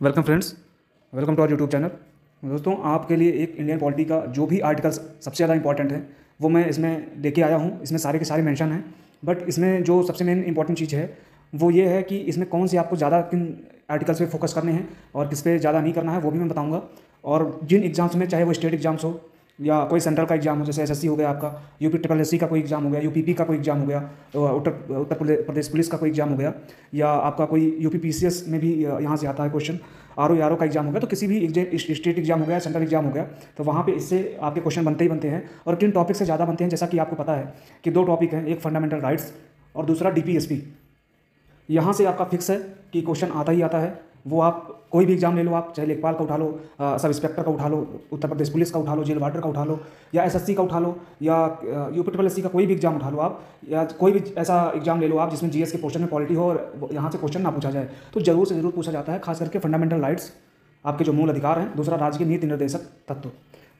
Welcome friends, welcome to our YouTube channel. दोस्तों, आपके लिए एक इंडियन पॉलिटी का जो भी आर्टिकल्स सबसे ज़्यादा इंपॉर्टेंट है वो मैं इसमें लेके आया हूँ। इसमें सारे के सारे मेंशन हैं, बट इसमें जो सबसे मेन इंपॉर्टेंट चीज़ है वो ये है कि इसमें कौन से आपको ज़्यादा किन आर्टिकल्स पे फोकस करने हैं और किस पे ज़्यादा नहीं करना है वो भी मैं बताऊँगा। और जिन एग्ज़ाम्स में, चाहे वो स्टेट एग्जाम्स हो या कोई सेंट्रल का एग्जाम हो, जैसे एसएससी हो गया आपका, यूपी ट्रिपल एससी का कोई एग्जाम हो गया, यूपीपी का कोई एग्जाम हो गया, उत्तर प्रदेश पुलिस का कोई एग्जाम हो गया, या आपका कोई यूपी पीसीएस में भी यहाँ से आता है क्वेश्चन, आरओ का एग्जाम हो गया, तो किसी भी स्टेट एग्जाम हो गया, सेंट्रल एग्जाम हो गया, तो वहाँ पे इससे आपके क्वेश्चन बनते ही बनते हैं। और किन टॉपिक से ज़्यादा बनते हैं, जैसा कि आपको पता है कि दो टॉपिक हैं, एक फंडामेंटल राइट्स और दूसरा डीपीएसपी। यहाँ से आपका फिक्स है कि क्वेश्चन आता ही आता है। वो आप कोई भी एग्जाम ले लो, आप चाहे लेखपाल का उठा लो, सब इंस्पेक्टर का उठा लो, उत्तर प्रदेश पुलिस का उठा लो, जेल वार्डर का उठा लो, या एसएससी का उठा लो, या यूपी ट्रिपल एससी का कोई भी एग्जाम उठा लो आप, या कोई भी ऐसा एग्जाम ले लो आप जिसमें जीएस के पोर्शन में पॉलिटी हो और यहाँ से क्वेश्चन ना पूछा जाए, तो जरूर से जरूर पूछा जाता है। खास करके फंडामेंटल राइट्स, आपके जो मूल अधिकार हैं, दूसरा राज्य के नीति निर्देशक तत्व।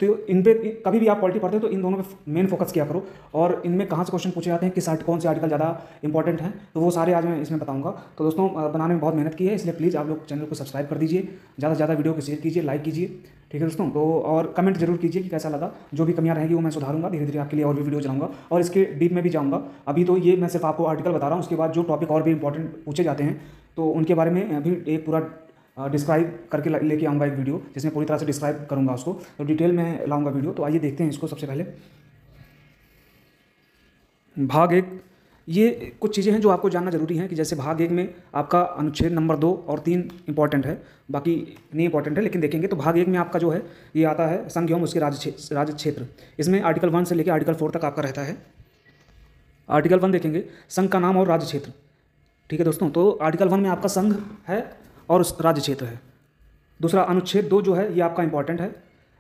तो इन पे कभी भी आप पॉलिटी पढ़ते हो तो इन दोनों पे मेन फोकस किया करो। और इनमें कहाँ से क्वेश्चन पूछे जाते हैं, कौन से आर्टिकल ज़्यादा इंपॉर्टेंट हैं, तो वो सारे आज मैं इसमें बताऊंगा। तो दोस्तों, बनाने में बहुत मेहनत की है, इसलिए प्लीज़ आप लोग चैनल को सब्सक्राइब कर दीजिए, ज़्यादा से ज़्यादा वीडियो को शेयर कीजिए, लाइक कीजिए, ठीक है दोस्तों। तो और कमेंट जरूर कीजिए कि कैसा लगा। जो भी कमियाँ रहेंगी वो मैं सुधारूंगा, धीरे धीरे आपके लिए और भी वीडियो चलाऊंगा और इसके डीप में भी जाऊँगा। अभी तो ये मैं सिर्फ आपको आर्टिकल बता रहा हूँ, उसके बाद जो टॉपिक और भी इंपॉर्टेंट पूछे जाते हैं तो उनके बारे में भी एक पूरा डिस्क्राइब करके लेके आऊँगा एक वीडियो, जिसमें पूरी तरह से डिस्क्राइब करूँगा उसको, तो डिटेल में लाऊंगा वीडियो। तो आइए देखते हैं इसको। सबसे पहले भाग 1, ये कुछ चीज़ें हैं जो आपको जानना जरूरी है कि जैसे भाग 1 में आपका अनुच्छेद नंबर 2 और 3 इंपॉर्टेंट है, बाकी नहीं इंपॉर्टेंट है, लेकिन देखेंगे तो भाग 1 में आपका जो है ये आता है संघ एवं उसके राज्य क्षेत्र। इसमें आर्टिकल 1 से लेकर आर्टिकल 4 तक आपका रहता है। आर्टिकल 1 देखेंगे, संघ का नाम और राज्य क्षेत्र, ठीक है दोस्तों। तो आर्टिकल 1 में आपका संघ है और राज्य क्षेत्र है। दूसरा अनुच्छेद 2 जो है ये आपका इंपॉर्टेंट है,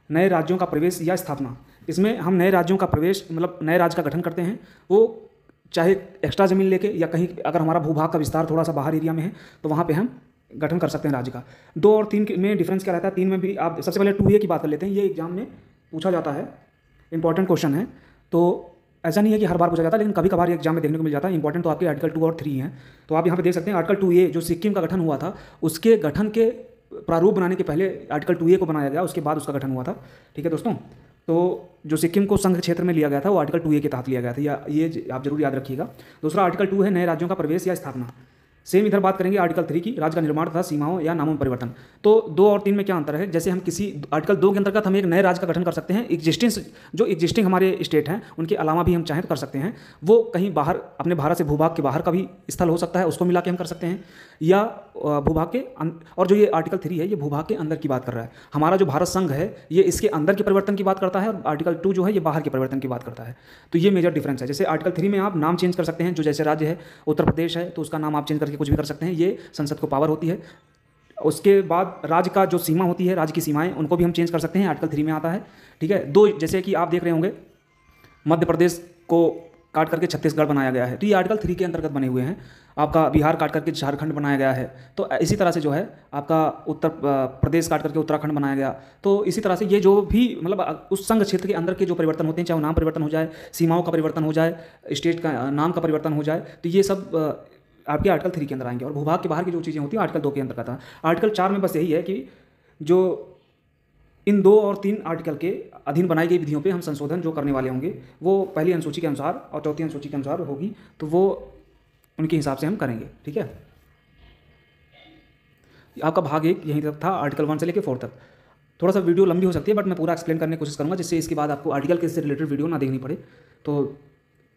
नए राज्यों का प्रवेश या स्थापना। इसमें हम नए राज्यों का प्रवेश, मतलब नए राज्य का गठन करते हैं, वो चाहे एक्स्ट्रा ज़मीन लेके या कहीं, अगर हमारा भूभाग का विस्तार थोड़ा सा बाहर एरिया में है तो वहाँ पे हम गठन कर सकते हैं राज्य का। 2 और 3 में डिफरेंस क्या रहता है? 3 में भी आप सबसे पहले 2A की बात कर लेते हैं। ये एग्जाम में पूछा जाता है, इंपॉर्टेंट क्वेश्चन है। तो ऐसा नहीं है कि हर बार पूछा जाता है, लेकिन कभी कभार एग्जाम में देखने को मिल जाता है। इंपॉर्टेंट तो आपके आर्टिकल 2 और 3 हैं। तो आप यहाँ पे देख सकते हैं आर्टिकल 2A जो सिक्किम का गठन हुआ था, उसके गठन के प्रारूप बनाने के पहले आर्टिकल 2A को बनाया गया, उसके बाद उसका गठन हुआ था, ठीक है दोस्तों। तो जो सिक्किम को संघ क्षेत्र में लिया गया था वो आर्टिकल 2A के तहत लिया गया था, या ये आप जरूर याद रखिएगा। दूसरा आर्टिकल 2 है नए राज्यों का प्रवेश या स्थापना। सेम इधर बात करेंगे आर्टिकल 3 की, राज्य का निर्माण तथा सीमाओं या नामों में परिवर्तन। तो 2 और 3 में क्या अंतर है? जैसे हम किसी आर्टिकल 2 के अंतर्गत हम एक नए राज्य का गठन कर सकते हैं, जो एग्जिस्टिंग हमारे स्टेट हैं उनके अलावा भी हम चाहें तो कर सकते हैं। वो कहीं बाहर, अपने भारत से भूभाग के बाहर का भी स्थल हो सकता है, उसको मिला के हम कर सकते हैं, या भूभाग के और जो ये आर्टिकल 3 है ये भूभाग के अंदर की बात कर रहा है। हमारा जो भारत संघ है ये इसके अंदर के परिवर्तन की बात करता है, और आर्टिकल 2 जो है ये बाहर के परिवर्तन की बात करता है। तो ये मेजर डिफरेंस है। जैसे आर्टिकल 3 में आप नाम चेंज कर सकते हैं, जो जैसे राज्य है उत्तर प्रदेश है तो उसका नाम आप चेंज करके कुछ भी कर सकते हैं, ये संसद को पावर होती है। उसके बाद राज्य का जो सीमा होती है, राज्य की सीमाएं, उनको भी हम चेंज कर सकते हैं, आर्टिकल 3 में आता है, ठीक है। 2 जैसे कि आप देख रहे होंगे मध्य प्रदेश को काट करके छत्तीसगढ़ बनाया गया है, तो ये आर्टिकल 3 के अंतर्गत बने हुए हैं। आपका बिहार काट करके झारखंड बनाया गया है, तो इसी तरह से जो है आपका उत्तर प्रदेश काट करके उत्तराखंड बनाया गया। तो इसी तरह से ये जो भी, मतलब उस संघ क्षेत्र के अंदर के जो परिवर्तन होते हैं, चाहे वो नाम परिवर्तन हो जाए, सीमाओं का परिवर्तन हो जाए, स्टेट का नाम का परिवर्तन हो जाए, तो ये सब आपके आर्टिकल 3 के अंदर आएंगे। और भूभाग के बाहर की जो चीज़ें होती हैं आर्टिकल 2 के अंतर्गत है। आर्टिकल 4 में बस यही है कि जो इन 2 और 3 आर्टिकल के अधीन बनाई गई विधियों पे हम संशोधन जो करने वाले होंगे वो पहली अनुसूची के अनुसार और चौथी अनुसूची के अनुसार होगी, तो वो उनके हिसाब से हम करेंगे, ठीक है। आपका भाग 1 यहीं तक था, आर्टिकल 1 से लेकर 4 तक। थोड़ा सा वीडियो लंबी हो सकती है, बट मैं पूरा एक्सप्लेन करने की कोशिश करूँगा, जिससे इसके बाद आपको आर्टिकल के से रिलेटेड वीडियो ना देखनी पड़े। तो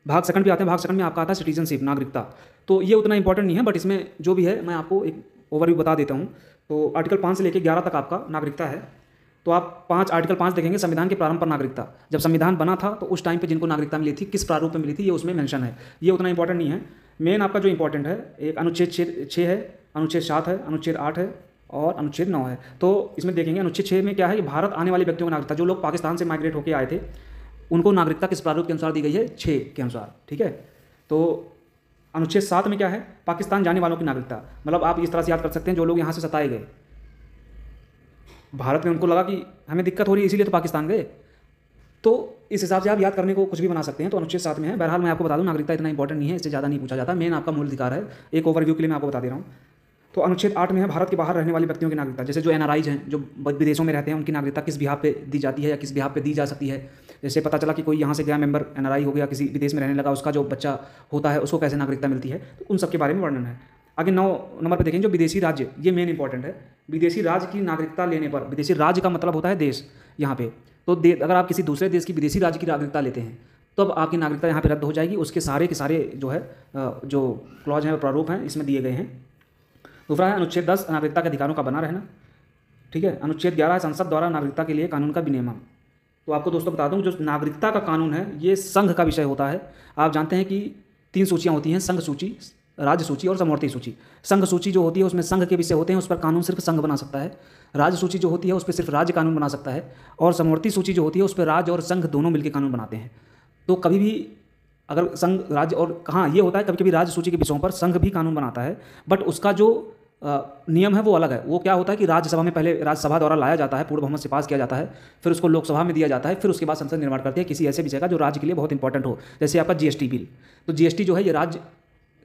भाग सेकंड भी आते हैं। भाग सेकंड में आपका आता है सिटीजनशिप, नागरिकता। तो ये उतना इंपॉर्टेंट नहीं है, बट इसमें जो भी है मैं आपको एक ओवरव्यू बता देता हूँ। तो आर्टिकल 5 से लेकर 11 तक आपका नागरिकता है। तो आप आर्टिकल 5 देखेंगे, संविधान के प्रारंभ पर नागरिकता। जब संविधान बना था तो उस टाइम पे जिनको नागरिकता मिली थी, किस प्रारूप में मिली थी, ये उसमें मेंशन है। ये उतना इंपॉर्टेंट नहीं है। मेन आपका जो इंपॉर्टेंट है, एक अनुच्छेद 6 है, अनुच्छेद 7 है, अनुच्छेद 8 है और अनुच्छेद 9 है। तो इसमें देखेंगे अनुच्छेद 6 में क्या है कि भारत आने वाले व्यक्तियों को नागरिकता, जो लोग पाकिस्तान से माइग्रेट होकर आए थे उनको नागरिकता किस प्रारूप के अनुसार दी गई है? 6 के अनुसार, ठीक है। तो अनुच्छेद 7 में क्या है? पाकिस्तान जाने वालों की नागरिकता। मतलब आप इस तरह से याद कर सकते हैं, जो लोग यहाँ से सताए गए, भारत में उनको लगा कि हमें दिक्कत हो रही है इसीलिए तो पाकिस्तान गए, तो इस हिसाब से आप याद करने को कुछ भी बना सकते हैं। तो अनुच्छेद 7 में है। बहरहाल मैं आपको बता दूं नागरिकता इतना इंपॉर्टेंट नहीं है, इससे ज़्यादा नहीं पूछा जाता। मेन आपका मूल अधिकार है। एक ओवरव्यू के लिए मैं आपको बता दे रहा हूँ। तो अनुच्छेद 8 में है भारत के बाहर रहने वाले व्यक्तियों की नागरिकता, जैसे जो एनआरआईज हैं जो विदेशों में रहते हैं उनकी नागरिकता किस बिहाफ पे दी जाती है या किस बिहाफ पे दी जा सकती है। जैसे पता चला कि कोई यहाँ से गया मेंबर एनआरआई हो गया, किसी विदेश में रहने लगा, उसका जो बच्चा होता है उसको कैसे नागरिकता मिलती है, तो उन सब के बारे में वर्णन है। आगे 9 नंबर पर देखेंगे जो विदेशी राज्य, ये मेन इंपॉर्टेंट है। विदेशी राज्य की नागरिकता लेने पर, विदेशी राज्य का मतलब होता है देश यहाँ पे, तो अगर आप किसी दूसरे देश की विदेशी राज्य की नागरिकता लेते हैं तो अब आपकी नागरिकता यहाँ पे रद्द हो जाएगी। उसके सारे के सारे जो है जो क्लॉज हैं प्रारूप हैं इसमें दिए गए हैं। दूसरा है अनुच्छेद 10 नागरिकता के अधिकारों का बना रहना, ठीक है। अनुच्छेद 11 है संसद द्वारा नागरिकता के लिए कानून का विनियमन। तो आपको दोस्तों बता दूं जो नागरिकता का कानून है ये संघ का विषय होता है। आप जानते हैं कि 3 सूचियाँ होती हैं, संघ सूची, राज्य सूची और समवर्ती सूची। संघ सूची जो होती है उसमें संघ के विषय होते हैं, उस पर कानून सिर्फ संघ बना सकता है। राज्य सूची जो होती है उस पर सिर्फ राज्य कानून बना सकता है, और समवर्ती सूची जो होती है उस पर राज्य और संघ दोनों मिलकर कानून बनाते हैं। तो कभी भी अगर संघ, राज्य और कहाँ ये होता है, कभी कभी राज्य सूची के विषयों पर संघ भी कानून बनाता है, बट उसका जो नियम है वो अलग है। वो क्या होता है कि राज्यसभा में पहले राज्यसभा द्वारा लाया जाता है, पूर्ण बहुमत से पास किया जाता है, फिर उसको लोकसभा में दिया जाता है, फिर उसके बाद संसद निर्माण करती है किसी ऐसे विषय का जो राज्य के लिए बहुत इंपॉर्टेंट हो। जैसे आपका जीएसटी बिल, तो जीएसटी जो है ये राज्य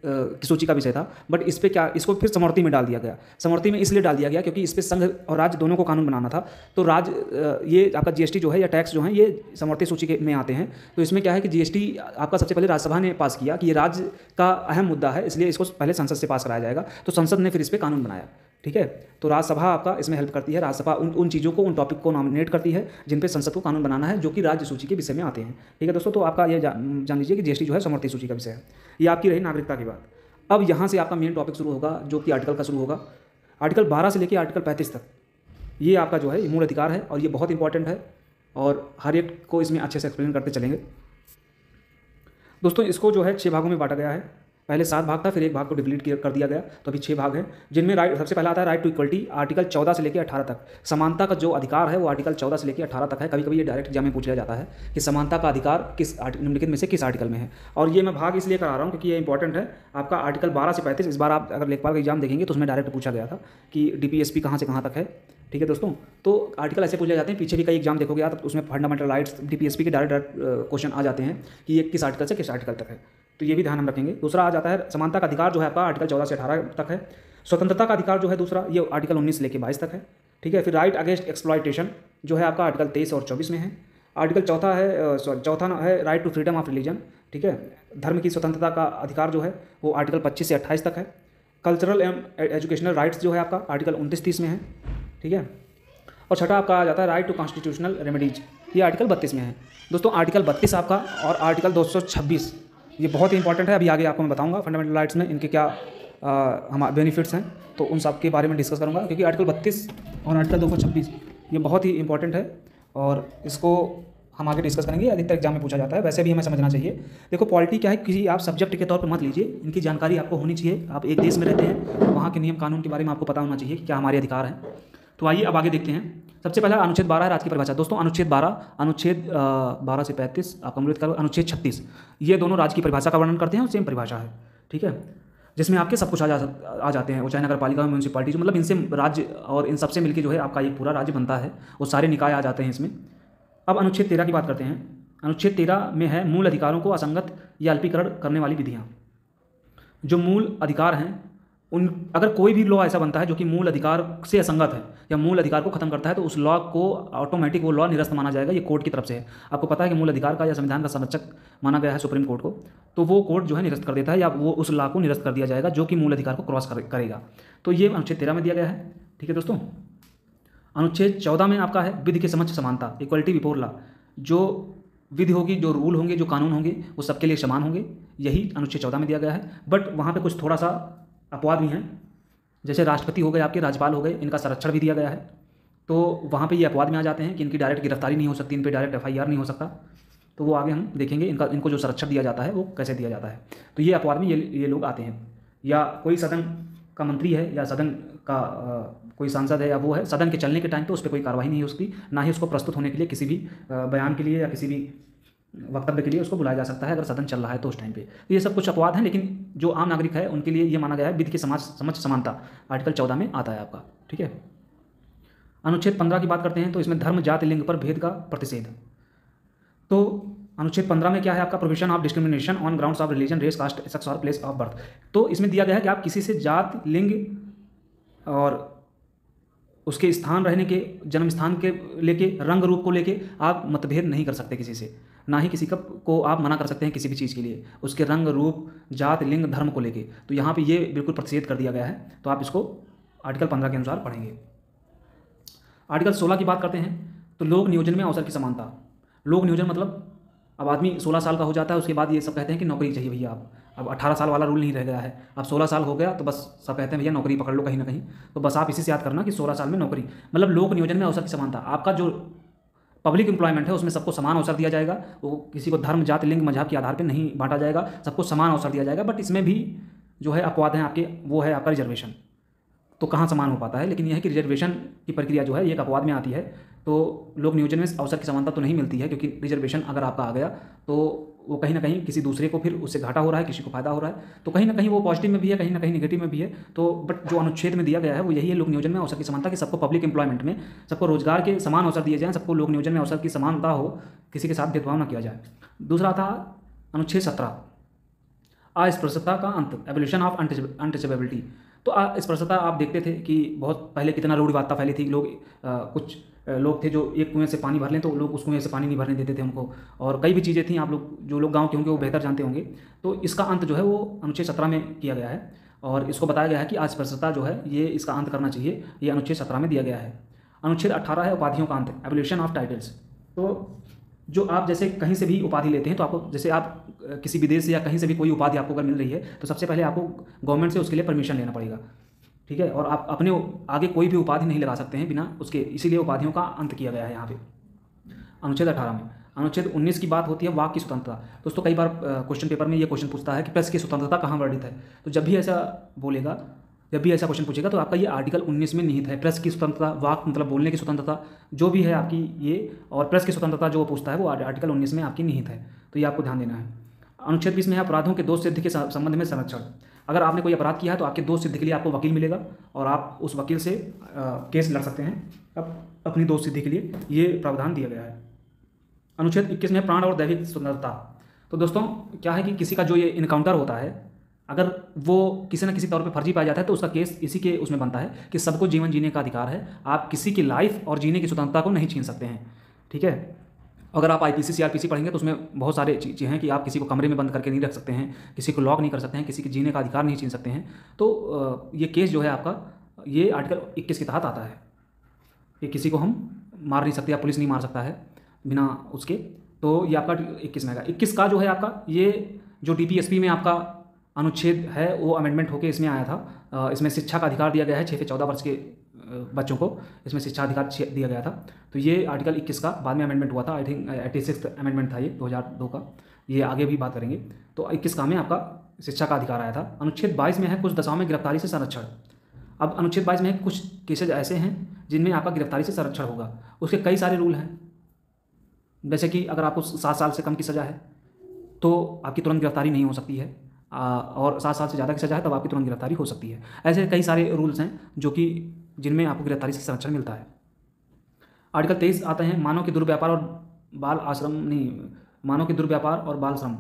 की सूची का विषय था, बट इस पर क्या, इसको फिर समवर्ती में डाल दिया गया। समवर्ती में इसलिए डाल दिया गया क्योंकि इस पर संघ और राज्य दोनों को कानून बनाना था। तो राज्य ये आपका जीएसटी जो है या टैक्स जो है ये समवर्ती सूची के में आते हैं। तो इसमें क्या है कि जीएसटी आपका सबसे पहले राज्यसभा ने पास किया कि ये राज्य का अहम मुद्दा है, इसलिए इसको पहले संसद से पास कराया जाएगा। तो संसद ने फिर इस पर कानून बनाया, ठीक है। तो राज्यसभा आपका इसमें हेल्प करती है। राज्यसभा उन चीज़ों को, उन टॉपिक को नॉमिनेट करती है जिन पे संसद को कानून बनाना है, जो कि राज्य सूची के विषय में आते हैं, ठीक है दोस्तों। तो आपका ये जान लीजिए कि जीएसटी जो है समवर्ती सूची का विषय है। ये आपकी रही नागरिकता की बात। अब यहाँ से आपका मेन टॉपिक शुरू होगा जो कि आर्टिकल का शुरू होगा। आर्टिकल 12 से लेकर आर्टिकल 35 तक ये आपका जो है ये मूल अधिकार है और ये बहुत इंपॉर्टेंट है, और हर एक को इसमें अच्छे से एक्सप्लेन करते चलेंगे दोस्तों। इसको जो है 6 भागों में बांटा गया है। पहले 7 भाग था, फिर एक भाग को डिलीट कर दिया गया, तो अभी 6 भाग हैं, जिनमें राइट सबसे पहला आता है राइट टू इक्वलिटी, आर्टिकल 14 से लेकर 18 तक। समानता का जो अधिकार है वो आर्टिकल 14 से लेकर 18 तक है। कभी कभी ये डायरेक्ट एग्जाम में पूछ लिया जाता है कि समानता का अधिकार किस निम्नलिखित में से किस आर्टिकल में है, और ये मैं भाग इसलिए करा रहा हूँ क्योंकि ये इंपॉर्टेंट है। आपका आर्टिकल 12 से 35 इस बार आप अगर लेखपाल का एग्जाम देखेंगे तो उसमें डायरेक्ट पूछा गया था कि डीपीएसपी कहाँ से कहाँ तक है, ठीक है दोस्तों। तो आर्टिकल ऐसे पूछे जाते हैं, पीछे भी कई एग्जाम देखोगे आप तो उसमें फंडामेंटल राइट्स डीपीएसपी के डायरेक्ट क्वेश्चन आ जाते हैं कि ये किस आर्टिकल से किस आर्टिकल तक है, तो ये भी ध्यान हम रखेंगे। दूसरा आ जाता है समानता का अधिकार जो है आपका आर्टिकल 14 से 18 तक है। स्वतंत्रता का अधिकार जो है दूसरा ये आर्टिकल 19 से लेकर 22 तक है, ठीक है। फिर राइट अगेंस्ट एक्सप्लॉयटेशन जो है आपका आर्टिकल 23 और 24 में है। आर्टिकल चौथा है right to freedom of religion, ठीक है। धर्म की स्वतंत्रता का अधिकार जो है वो आर्टिकल 25 से 28 तक है। कल्चरल एंड एजुकेशनल राइट्स जो है आपका आर्टिकल 29-30 में है, ठीक है। और छठा आपका आ जाता है राइट टू कॉन्स्टिट्यूशनल रेमेडीज, ये आर्टिकल 32 में है दोस्तों। आर्टिकल 32 आपका और आर्टिकल 226 ये बहुत ही इंपॉर्टेंट है। अभी आगे आपको मैं बताऊंगा फंडामेंटल राइट्स में इनके क्या हमारे बेनिफिट्स हैं, तो उन सब के बारे में डिस्कस करूंगा, क्योंकि आर्टिकल 32 और आर्टिकल 226 ये बहुत ही इंपॉर्टेंट है और इसको हम आगे डिस्कस करेंगे। अधिकतर एग्जाम में पूछा जाता है, वैसे भी हमें समझना चाहिए। देखो पॉलिटी क्या है, किसी आप सब्जेक्ट के तौर पर मत लीजिए, इनकी जानकारी आपको होनी चाहिए। आप एक देश में रहते हैं तो वहाँ के नियम कानून के बारे में आपको पता होना चाहिए कि क्या हमारे अधिकार हैं। तो आइए अब आगे देखते हैं। सबसे पहला अनुच्छेद 12 है राज्य की परिभाषा। दोस्तों अनुच्छेद 12 से 35 आप कंप्लीट करो। अनुच्छेद 36 ये दोनों राज्य की परिभाषा का वर्णन करते हैं और सेम परिभाषा है, ठीक है, जिसमें आपके सब कुछ आ जाते हैं। वो चाहे नगर पालिका म्यूनसिपालिटी जो मतलब इनसे राज्य और इन सबसे मिलकर जो है आपका एक पूरा राज्य बनता है, वो सारे निकाय आ जाते हैं इसमें। अब अनुच्छेद 13 की बात करते हैं। अनुच्छेद 13 में है मूल अधिकारों को असंगत या अल्पीकरण करने वाली विधियाँ। जो मूल अधिकार हैं उन अगर कोई भी लॉ ऐसा बनता है जो कि मूल अधिकार से असंगत है या मूल अधिकार को खत्म करता है तो उस लॉ को ऑटोमेटिक वो लॉ निरस्त माना जाएगा। ये कोर्ट की तरफ से है। आपको पता है कि मूल अधिकार का या संविधान का संरक्षक माना गया है सुप्रीम कोर्ट को, तो वो कोर्ट जो है निरस्त कर देता है या वो उस लॉ को निरस्त कर दिया जाएगा जो कि मूल अधिकार को क्रॉस करेगा। तो ये अनुच्छेद 13 में दिया गया है, ठीक है दोस्तों। अनुच्छेद 14 में आपका है विधि के समक्ष समानता, इक्वलिटी बिफोर लॉ। जो विधि होगी, जो रूल होंगे, जो कानून होंगे वो सबके लिए समान होंगे, यही अनुच्छेद 14 में दिया गया है। बट वहाँ पे कुछ थोड़ा सा अपवाद भी हैं, जैसे राष्ट्रपति हो गए, आपके राज्यपाल हो गए, इनका संरक्षण भी दिया गया है। तो वहाँ पे ये अपवाद में आ जाते हैं कि इनकी डायरेक्ट गिरफ्तारी नहीं हो सकती, इन पे डायरेक्ट FIR नहीं हो सकता। तो वो आगे हम देखेंगे इनको जो संरक्षण दिया जाता है वो कैसे दिया जाता है। तो ये अपवाद में ये लोग आते हैं। या कोई सदन का मंत्री है या सदन का कोई सांसद है या वो है, सदन के चलने के टाइम पे उस पर कोई कार्रवाई नहीं हो सकती, ना ही उसको प्रस्तुत होने के लिए किसी भी बयान के लिए या किसी भी वक्तव्य के लिए उसको बुलाया जा सकता है अगर सदन चल रहा है तो उस टाइम पे। तो ये सब कुछ अपवाद हैं, लेकिन जो आम नागरिक है उनके लिए ये माना गया है विधि के समक्ष समानता आर्टिकल 14 में आता है आपका, ठीक है। अनुच्छेद 15 की बात करते हैं तो इसमें धर्म जाति लिंग पर भेद का प्रतिषेध। तो अनुच्छेद 15 में क्या है आपका provision of discrimination on grounds of religion race caste sex और प्लेस ऑफ बर्थ। तो इसमें दिया गया है कि आप किसी से जात लिंग और उसके स्थान रहने के, जन्म स्थान के लेके, रंग रूप को लेके आप मतभेद नहीं कर सकते किसी से, ना ही किसी को आप मना कर सकते हैं किसी भी चीज़ के लिए, उसके रंग रूप, जात, लिंग, धर्म को लेके। तो यहाँ पे ये बिल्कुल प्रतिषेध कर दिया गया है। तो आप इसको आर्टिकल 15 के अनुसार पढ़ेंगे। आर्टिकल 16 की बात करते हैं तो लोक नियोजन में अवसर की समानता। लोक नियोजन मतलब अब आदमी 16 साल का हो जाता है, उसके बाद ये सब कहते हैं कि नौकरी चाहिए भैया। आप अब 18 साल वाला रूल नहीं रह गया है, अब 16 साल हो गया तो बस सब कहते हैं भैया नौकरी पकड़ लो कहीं ना कहीं। तो बस आप इसी से याद करना कि 16 साल में नौकरी, मतलब लोक नियोजन में अवसर की समानता। आपका जो पब्लिक एम्प्लॉयमेंट है उसमें सबको समान अवसर दिया जाएगा, वो किसी को धर्म, जाति, लिंग, मजहब के आधार पर नहीं बांटा जाएगा, सबको समान अवसर दिया जाएगा। बट इसमें भी जो है अपवाद हैं आपके, वो है आपका रिजर्वेशन। तो कहाँ समान हो पाता है, लेकिन यह है कि रिजर्वेशन की प्रक्रिया जो है ये एक अपवाद में आती है। तो लोक नियोजन में अवसर की समानता तो नहीं मिलती है, क्योंकि रिजर्वेशन अगर आपका आ गया तो वो कहीं ना कहीं किसी दूसरे को फिर उससे घाटा हो रहा है, किसी को फायदा हो रहा है। तो कहीं ना कहीं वो पॉजिटिव में भी है, कहीं ना कहीं नेगेटिव में भी है। तो बट जो अनुच्छेद में दिया गया है वो यही है, लोक नियोजन में अवसर की समानता, कि सबको पब्लिक एम्प्लॉयमेंट में सबको रोजगार के समान अवसर दिए जाएँ, सबको लोक नियोजन में अवसर की समानता हो, किसी के साथ भेदभाव न किया जाए। दूसरा था अनुच्छेद 17, अस्पृश्यता का अंत, एबोलिशन ऑफ अनटचेबिलिटी। तो अस्पृश्यता आप देखते थे कि बहुत पहले कितना रूढ़िवादिता फैली थी। लोग कुछ लोग थे जो एक कुएं से पानी भर लें तो लोग उस कुएं से पानी नहीं भरने देते थे उनको, और कई भी चीज़ें थी, आप लोग जो लोग गांव के होंगे वो बेहतर जानते होंगे। तो इसका अंत जो है वो अनुच्छेद 17 में किया गया है, और इसको बताया गया है कि अस्पृश्यता जो है ये इसका अंत करना चाहिए, ये अनुच्छेद 17 में दिया गया है। अनुच्छेद 18 है उपाधियों का अंत, एबोलिशन ऑफ टाइटल्स। तो जो आप जैसे कहीं से भी उपाधि लेते हैं, तो आपको जैसे आप किसी विदेश से या कहीं से भी कोई उपाधि आपको अगर मिल रही है तो सबसे पहले आपको गवर्नमेंट से उसके लिए परमिशन लेना पड़ेगा, ठीक है। और आप अपने आगे कोई भी उपाधि नहीं लगा सकते हैं बिना उसके, इसीलिए उपाधियों का अंत किया गया है यहाँ पे अनुच्छेद 18 में। अनुच्छेद 19 की बात होती है वाक की स्वतंत्रता। दोस्तों कई बार क्वेश्चन पेपर में ये क्वेश्चन पूछता है कि प्रेस की स्वतंत्रता कहाँ वर्णित है। तो जब भी ऐसा बोलेगा, जब भी ऐसा क्वेश्चन पूछेगा तो आपका ये आर्टिकल 19 में निहित है। प्रेस की स्वतंत्रता, वाक मतलब बोलने की स्वतंत्रता जो भी है आपकी ये, और प्रेस की स्वतंत्रता जो वो पूछता है वो आर्टिकल 19 में आपकी निहित है। तो ये आपको ध्यान देना है। अनुच्छेद 20 में है अपराधों के दोष सिद्धि के संबंध में संरक्षण। अगर आपने कोई अपराध किया है तो आपके दोष सिद्धि के लिए आपको वकील मिलेगा, और आप उस वकील से केस लड़ सकते हैं अपनी दोष सिद्धि के लिए, ये प्रावधान दिया गया है। अनुच्छेद 21 में प्राण और दैविक स्वतंत्रता। तो दोस्तों क्या है कि किसी का जो ये इनकाउंटर होता है, अगर वो किसी न किसी तौर पे फर्जी पाया जाता है तो उसका केस इसी के उसमें बनता है कि सबको जीवन जीने का अधिकार है, आप किसी की लाइफ और जीने की स्वतंत्रता को नहीं छीन सकते हैं, ठीक है। अगर आप IPC CRPC पढ़ेंगे तो उसमें बहुत सारे चीज़ें हैं कि आप किसी को कमरे में बंद करके नहीं रख सकते हैं, किसी को लॉक नहीं कर सकते हैं, किसी के जीने का अधिकार नहीं छीन सकते हैं। तो ये केस जो है आपका, ये आर्टिकल 21 के तहत आता है कि किसी को हम मार नहीं सकते या पुलिस नहीं मार सकता है बिना उसके। तो ये आपका 21 में आएगा। 21 का जो है आपका, ये जो DPSP में आपका अनुच्छेद है वो अमेंडमेंट होकर इसमें आया था। इसमें शिक्षा का अधिकार दिया गया है 6 से 14 वर्ष के बच्चों को, इसमें शिक्षा अधिकार दिया गया था। तो ये आर्टिकल 21 का बाद में अमेंडमेंट हुआ था, आई थिंक 86 अमेंडमेंट था ये 2002 का, ये आगे भी बात करेंगे। तो 21 का में आपका शिक्षा का अधिकार आया था। अनुच्छेद 22 में है कुछ दशाओं में गिरफ्तारी से संरक्षण। अब अनुच्छेद 22 में है कुछ केसेज ऐसे हैं जिनमें आपका गिरफ्तारी से संरक्षण होगा। उसके कई सारे रूल हैं, जैसे कि अगर आपको 7 साल से कम की सज़ा है तो आपकी तुरंत गिरफ्तारी नहीं हो सकती है, और 7 साल से ज़्यादा की सज़ा है तब आपकी तुरंत गिरफ्तारी हो सकती है। ऐसे कई सारे रूल्स हैं जो कि जिनमें आपको गिरफ्तारी से संरक्षण मिलता है। आर्टिकल 23 आते हैं मानव के दुर्व्यापार और बाल आश्रम, नहीं, मानव के दुर्व्यापार और बाल श्रम।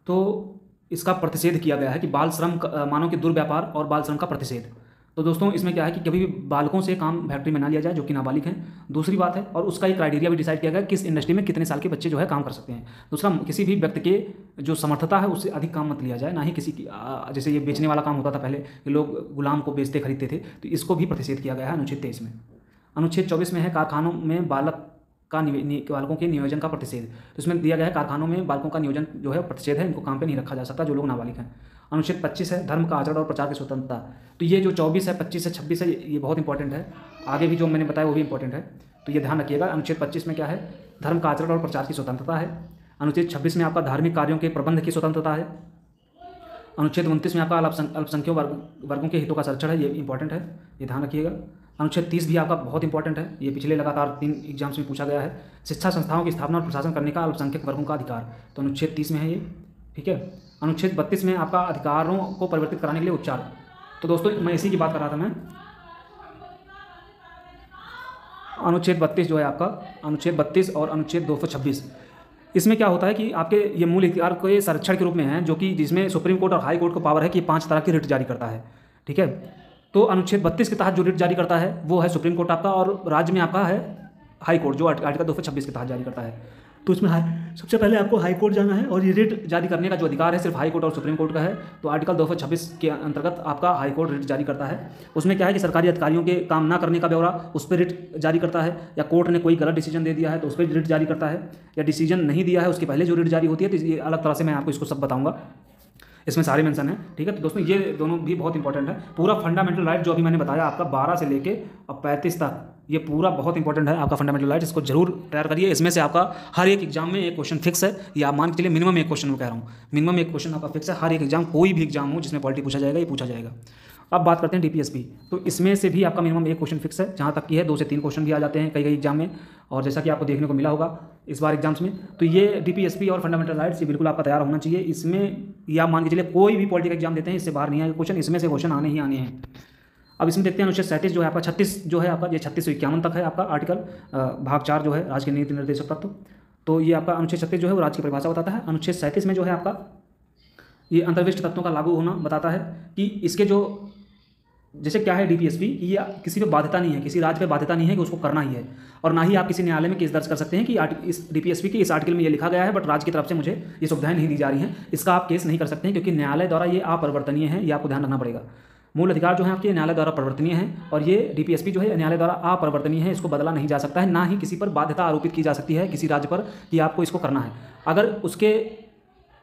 तो इसका प्रतिषेध किया गया है कि बाल श्रम, मानव के दुर्व्यापार और बाल श्रम का प्रतिषेध। तो दोस्तों इसमें क्या है कि कभी भी बालकों से काम फैक्ट्री में ना लिया जाए जो कि नाबालिग हैं, दूसरी बात है। और उसका एक क्राइटेरिया भी डिसाइड किया गया किस इंडस्ट्री में कितने साल के बच्चे जो है काम कर सकते हैं। दूसरा, किसी भी व्यक्ति के जो समर्थता है उससे अधिक काम मत लिया जाए, ना ही किसी की, जैसे ये बेचने वाला काम होता था पहले कि लोग गुलाम को बेचते खरीदते थे, तो इसको भी प्रतिषेध किया गया है अनुच्छेद 23 में। अनुच्छेद 24 में है कारखानों में बालकों के नियोजन का प्रतिषेध। तो इसमें दिया गया है कारखानों में बालकों का नियोजन जो है प्रतिषेध है, इनको काम पे नहीं रखा जा सकता जो लोग नाबालिग हैं। अनुच्छेद 25 है धर्म का आचरण और प्रचार की स्वतंत्रता। तो ये जो 24 है, 25 है, 26 है, ये बहुत इंपॉर्टेंट है। आगे भी जो मैंने बताया वो भी इंपॉर्टेंट है, तो ये ध्यान रखिएगा। अनुच्छेद 25 में क्या है, धर्म का आचरण और प्रचार की स्वतंत्रता है। अनुच्छेद 26 में आपका धार्मिक कार्यों के प्रबंध की स्वतंत्रता है। अनुच्छेद 29 में आपका अल्पसंख्यक वर्गों के हितों का संरक्षण है, ये इंपॉर्टेंट है, ये ध्यान रखिएगा। अनुच्छेद 30 भी आपका बहुत इंपॉर्टेंट है, ये पिछले लगातार 3 एग्जाम्स में पूछा गया है। शिक्षा संस्थाओं की स्थापना और प्रशासन करने का अल्पसंख्यक वर्गों का अधिकार, तो अनुच्छेद 30 में है ये, ठीक है। अनुच्छेद 32 में आपका अधिकारों को परिवर्तित कराने के लिए उच्चार। तो दोस्तों मैं इसी की बात कर रहा था मैं। अनुच्छेद 32 जो है आपका, अनुच्छेद 32 और अनुच्छेद 226, इसमें क्या होता है कि आपके ये मूल अधिकार को संरक्षण के रूप में है, जो कि जिसमें सुप्रीम कोर्ट और हाई कोर्ट को पावर है कि 5 तरह की रिट जारी करता है, ठीक है। तो अनुच्छेद 32 के तहत जो रिट जारी करता है वो है सुप्रीम कोर्ट आपका, और राज्य में आपका है हाई कोर्ट जो आर्टिकल 226 के तहत जारी करता है। तो इसमें सबसे पहले आपको हाई कोर्ट जाना है, और ये रिट जारी करने का जो अधिकार है सिर्फ हाई कोर्ट और सुप्रीम कोर्ट का है। तो आर्टिकल 226 के अंतर्गत आपका हाई कोर्ट रिट जारी करता है। उसमें क्या है कि सरकारी अधिकारियों के काम ना करने का ब्यौरा, उस पर रिट जारी करता है, या कोर्ट ने कोई गलत डिसीजन दे दिया है तो उस पर रिट जारी करता है, या डिसीजन नहीं दिया है उसके पहले जो रिट जारी होती है। तो ये अलग तरह से मैं आपको इसको सब बताऊँगा, इसमें सारे मेंशन है, ठीक है। तो दोस्तों ये दोनों भी बहुत इंपॉर्टेंट है। पूरा फंडामेंटल राइट जो अभी मैंने बताया आपका 12 से लेके अब 35 तक, ये पूरा बहुत इंपॉर्टेंट है आपका फंडामेंटल राइट। इसको जरूर तैयार करिए। इसमें से आपका हर एक एग्जाम में एक क्वेश्चन फिक्स है, या आप मान के चलिए मिनिमम एक क्वेश्चन मैं कह रहा हूँ, मिनिमम एक क्वेश्चन आपका फिक्स है। हर एक एग्जाम, कोई भी एग्जाम हो जिसमें पॉलिटी पूछा जाएगा, ये पूछा जाएगा। अब बात करते हैं डीपीएसपी। तो इसमें से भी आपका मिनिमम एक क्वेश्चन फिक्स है, जहाँ तक कि है 2 से 3 क्वेश्चन भी आ जाते हैं कई एग्जाम में, और जैसा कि आपको देखने को मिला होगा इस बार एग्जाम्स में। तो ये डीपीएसपी और फंडामेंटल राइट्स ये बिल्कुल आपका तैयार होना चाहिए। इसमें या मान के चलिए कोई भी पॉलिटिकल एग्जाम देते हैं इससे बाहर नहीं आएगा क्वेश्चन, इसमें से क्वेश्चन आने ही आने हैं। अब इसमें देखते हैं अनुच्छेद 37 जो है आपका 36 जो है आपका, ये 36 से 51 तक है आपका आर्टिकल, भाग 4 जो है राज्य के नीति निर्देशक तत्व। तो ये आपका अनुच्छेद 36 जो है वो राज्य की परिभाषा बताता है। अनुच्छेद 37 में जो है आपका ये अंतर्विष्ट तत्वों का लागू होना बताता है कि इसके जो जैसे क्या है डीपीएसपी, ये किसी पे बाध्यता नहीं है, किसी राज्य पे बाध्यता नहीं है कि उसको करना ही है, और ना ही आप किसी न्यायालय में केस दर्ज कर सकते हैं कि इस डीपीएसपी के इस आर्टिकल में ये लिखा गया है बट राज्य की तरफ से मुझे ये सुविधाएं नहीं दी जा रही हैं, इसका आप केस नहीं कर सकते हैं, क्योंकि न्यायालय द्वारा ये अपरिवर्तनीय है। ये आपको ध्यान रखना पड़ेगा। मूल अधिकार जो है आपके न्यायालय द्वारा परिवर्तनीय है, और ये डीपीएसपी जो है न्यायालय द्वारा अपरिवर्तनीय है, इसको बदला नहीं जा सकता है, ना ही किसी पर बाध्यता आरोपित की जा सकती है किसी राज्य पर कि आपको इसको करना है। अगर उसके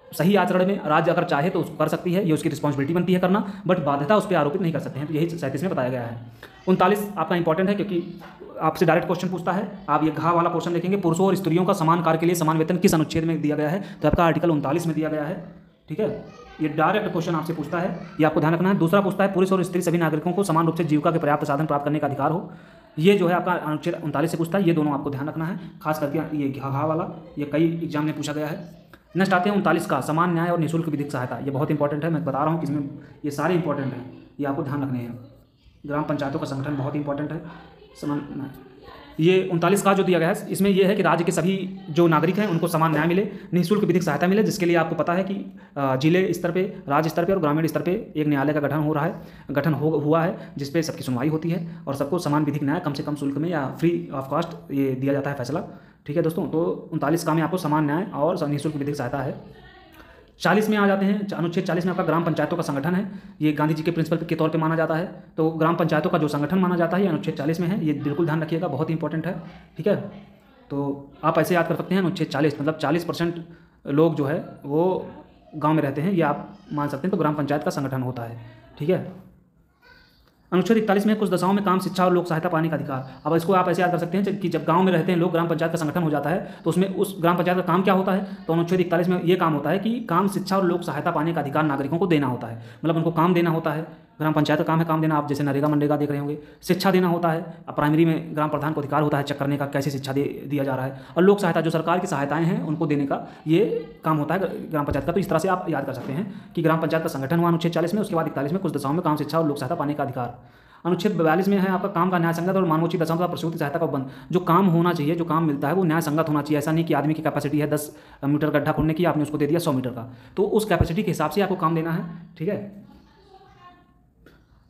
सही आचरण में राज्य अगर चाहे तो उसको कर सकती है, ये उसकी रिस्पॉन्सिबिलिटी बनती है करना, बट बाध्यता उस पर आरोपित नहीं कर सकते हैं। तो यही 37 में बताया गया है। 39 आपका इंपॉर्टेंट है, क्योंकि आपसे डायरेक्ट क्वेश्चन पूछता है। आप ये घा वाला क्वेश्चन देखेंगे, पुरुषों और स्त्रियों का समान कार्य के लिए समान वेतन किस अनुच्छेद में दिया गया है, तो आपका आर्टिकल 39 में दिया गया है, ठीक है। ये डायरेक्ट क्वेश्चन आपसे पूछता है, ये आपको ध्यान रखना है। दूसरा पूछता है पुरुष और स्त्री सभी नागरिकों को समान रूप से जीविका के पर्याप्त साधन प्राप्त करने का अधिकार हो, ये जो है आपका अनुच्छेद 39 से पूछता है। ये दोनों आपको ध्यान रखना है, खास करके ये घा वाला, ये कई एग्जाम में पूछा गया है। नेक्स्ट आते हैं 39 का, समान न्याय और निःशुल्क विधिक सहायता। ये बहुत इंपॉर्टेंट है, मैं बता रहा हूँ कि इसमें ये सारे इंपॉर्टेंट हैं, ये आपको ध्यान रखने हैं। ग्राम पंचायतों का संगठन बहुत इंपॉर्टेंट है। समान न्याय, ये 39 का जो दिया गया है इसमें यह है कि राज्य के सभी जो नागरिक हैं उनको समान न्याय मिले, निःशुल्क विधिक सहायता मिले, जिसके लिए आपको पता है कि जिले स्तर पे, राज्य स्तर पे और ग्रामीण स्तर पे एक न्यायालय का गठन हुआ है, जिस पे सबकी सुनवाई होती है और सबको समान विधिक न्याय कम से कम शुल्क में या फ्री ऑफ कॉस्ट ये दिया जाता है फैसला, ठीक है दोस्तों। तो 39 का में आपको समान न्याय और निःशुल्क विधिक सहायता है। 40 में आ जाते हैं, अनुच्छेद 40 में आपका ग्राम पंचायतों का संगठन है। ये गांधी जी के प्रिंसिपल के तौर पे माना जाता है। तो ग्राम पंचायतों का जो संगठन माना जाता है ये अनुच्छेद 40 में है, ये बिल्कुल ध्यान रखिएगा, बहुत इंपॉर्टेंट है, ठीक है। तो आप ऐसे याद कर सकते हैं अनुच्छेद 40 मतलब 40% लोग जो है वो गाँव में रहते हैं, ये आप मान सकते हैं। तो ग्राम पंचायत का संगठन होता है, ठीक है। अनुच्छेद 41 में कुछ दशाओं में काम, शिक्षा और लोक सहायता पाने का अधिकार। अब इसको आप ऐसे याद कर सकते हैं कि जब गांव में रहते हैं लोग, ग्राम पंचायत का संगठन हो जाता है, तो उसमें उस ग्राम पंचायत का काम क्या होता है, तो अनुच्छेद 41 में ये काम होता है कि काम, शिक्षा और लोक सहायता पाने का अधिकार नागरिकों को देना होता है। मतलब उनको काम देना होता है, ग्राम पंचायत का काम है काम देना। आप जैसे नरेगा मनरेगा देख रहे होंगे। शिक्षा देना होता है, अब प्राइमरी में ग्राम प्रधान को अधिकार होता है चेक करने का कैसे शिक्षा दिया जा रहा है। और लोक सहायता जो सरकार की सहायताएं हैं उनको देने का ये काम होता है ग्राम पंचायत का। तो इस तरह से आप याद कर सकते हैं कि ग्राम पंचायत का संगठन हुआ अनुच्छेद 40 में, उसके बाद 41 में कुछ दशाओं में काम, शिक्षा और लोक सहायता पाने का अधिकार। अनुच्छेद 42 में है आपका काम का न्याय संगत और मानवोचित दशाओं का प्रसूति सहायता का बंद। जो काम होना चाहिए, जो काम मिलता है वो न्याय संगत होना चाहिए। ऐसा नहीं कि आदमी की कैपेसिटी है 10 मीटर गड्ढा खोदने की, आपने उसको दे दिया 100 मीटर का, तो उस कैपेसिटी के हिसाब से आपको काम देना है, ठीक है।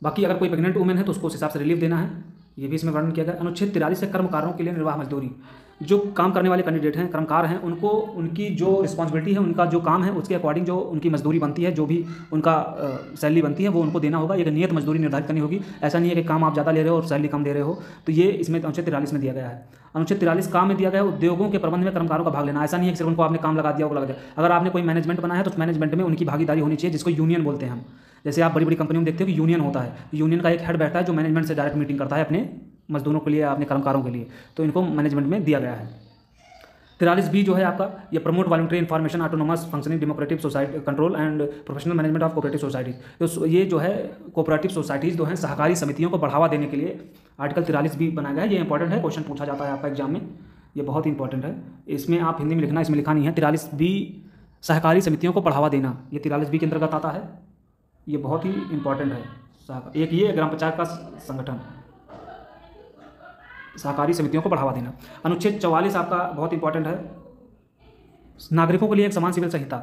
बाकी अगर कोई प्रेग्नेंट वुमेन है तो उसको उस हिसाब से रिलीफ देना है, ये भी इसमें वर्णन किया गया। अनुच्छेद 43 से कर्मकारों के लिए निर्वाह मजदूरी। जो काम करने वाले कैंडिडेट हैं, कर्मकार हैं, उनको उनकी जो रिस्पॉन्सिबिलिटी है, उनका जो काम है उसके अकॉर्डिंग जो उनकी मजदूरी बनती है, जो भी उनका सैलरी बनती है वो उनको देना होगा। एक नियत मजदूरी निर्धारित करनी होगी। ऐसा नहीं है कि काम आप ज़्यादा ले रहे हो और सैलरी कम दे रहे हो। तो ये इसमें अनुच्छेद 43 में दिया गया है। अनुच्छेद 43 काम में दिया गया है उद्योगों के प्रबंध में कर्मकारों का भाग लेना। ऐसा नहीं है कि सिर्फ उनको आपने काम लगा दिया वो लगा दिया। अगर आपने कोई मैनेजमेंट बनाया है तो उस मैनेजमेंट में उनकी भागीदारी होनी चाहिए, जिसको यूनियन बोलते हैं हम। जैसे आप बड़ी बड़ी कंपनियों में देखते हो कि यूनियन होता है, यूनियन का एक हेड बैठता है जो मैनेजमेंट से डायरेक्ट मीटिंग करता है अपने मजदूरों के लिए, अपने कर्मकारों के लिए। तो इनको मैनेजमेंट में दिया गया है। 43B जो है आपका ये promote voluntary information autonomous functioning democratic society control and professional management of cooperative societies. तो ये जो है कोऑपरेटिव सोसाइटीज़ जो हैं, सहकारी समितियों को बढ़ावा देने के लिए आर्टिकल 43B बनाया गया है। ये इंपॉर्टेंट है, क्वेश्चन पूछा जाता है आपका एग्जाम में, ये बहुत इंपॉर्टेंट है। इसमें आप हिंदी में लिखना, इसमें लिखा नहीं है। 43B सहकारी समितियों को बढ़ावा देना, ये 43B के अंतर्गत आता है। ये बहुत ही इंपॉर्टेंट है। एक ये ग्राम पंचायत का संगठन, सहकारी समितियों को बढ़ावा देना। अनुच्छेद 44 आपका बहुत इंपॉर्टेंट है, नागरिकों के लिए एक समान सिविल संहिता।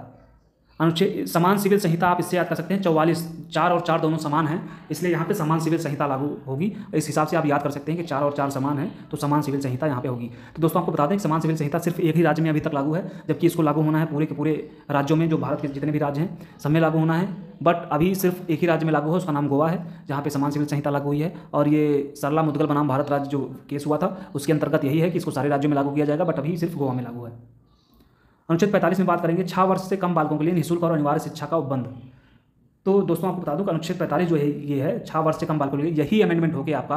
अनुच्छेद समान सिविल संहिता आप इससे याद कर सकते हैं 44, 4 और 4 दोनों समान हैं, इसलिए यहाँ पे समान सिविल संहिता लागू होगी। इस हिसाब से आप याद कर सकते हैं कि 4 और 4 समान है तो समान सिविल संहिता यहाँ पे होगी। तो दोस्तों आपको बता दें कि समान सिविल संहिता सिर्फ एक ही राज्य में अभी तक लागू है, जबकि इसको लागू होना है पूरे के पूरे राज्यों में, जो भारत के जितने भी राज्य हैं सब में लागू होना है। बट अभी सिर्फ एक ही राज्य में लागू है, उसका नाम गोवा है, जहाँ पे समान सिविल संहिता लागू हुई है। और ये सरला मुद्गल बनाम भारत राज्य जो केस हुआ था उसके अंतर्गत यही है कि इसको सारे राज्यों में लागू किया जाएगा, बट अभी सिर्फ गोवा में लागू है। अनुच्छेद 45 में बात करेंगे 6 वर्ष से कम बालकों के लिए निःशुल्क और अनिवार्य शिक्षा का उपबंध। तो दोस्तों आपको बता दूं कि अनुच्छेद 45 जो है ये है 6 वर्ष से कम बालकों के लिए, यही अमेंडमेंट होकर आपका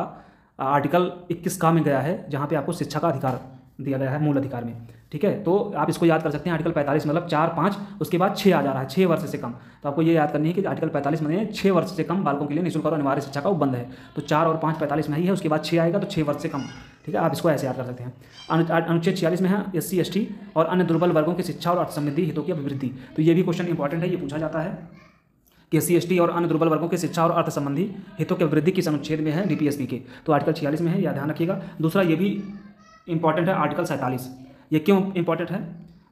आर्टिकल 21 का में गया है, जहाँ पे आपको शिक्षा का अधिकार दिया गया है मूल अधिकार में। ठीक है, तो आप इसको याद कर सकते हैं। आर्टिकल 45 मतलब 4, 5 उसके बाद 6 आ जा रहा है, 6 वर्ष से कम। तो आपको ये याद करनी है कि आर्टिकल 45 में 6 वर्ष से कम बालकों के लिए निःशुल्क और अनिवार्य शिक्षा का उपबंध है। तो 4 और 5 45 में ही है, उसके बाद 6 आएगा तो 6 वर्ष से कम। ठीक है, आप इसको ऐसे याद कर सकते हैं। अनुच्छेद 46 में है SC ST और अन्य दुर्बल वर्गों की शिक्षा और अर्थ संबंधी हितों की अभिवृद्धि। तो ये भी क्वेश्चन इंपॉर्टेंट है, ये पूछा जाता है कि SC ST और अन्य दुर्बल वर्गों की शिक्षा और अर्थ संबंधी हितों की अभिवृद्धि किस अनुच्छेद में है DPSP के। तो आर्टिकल 46 में है, यह ध्यान रखिएगा। दूसरा ये भी इंपॉर्टेंट है आर्टिकल 47। ये क्यों इंपॉर्टेंट है?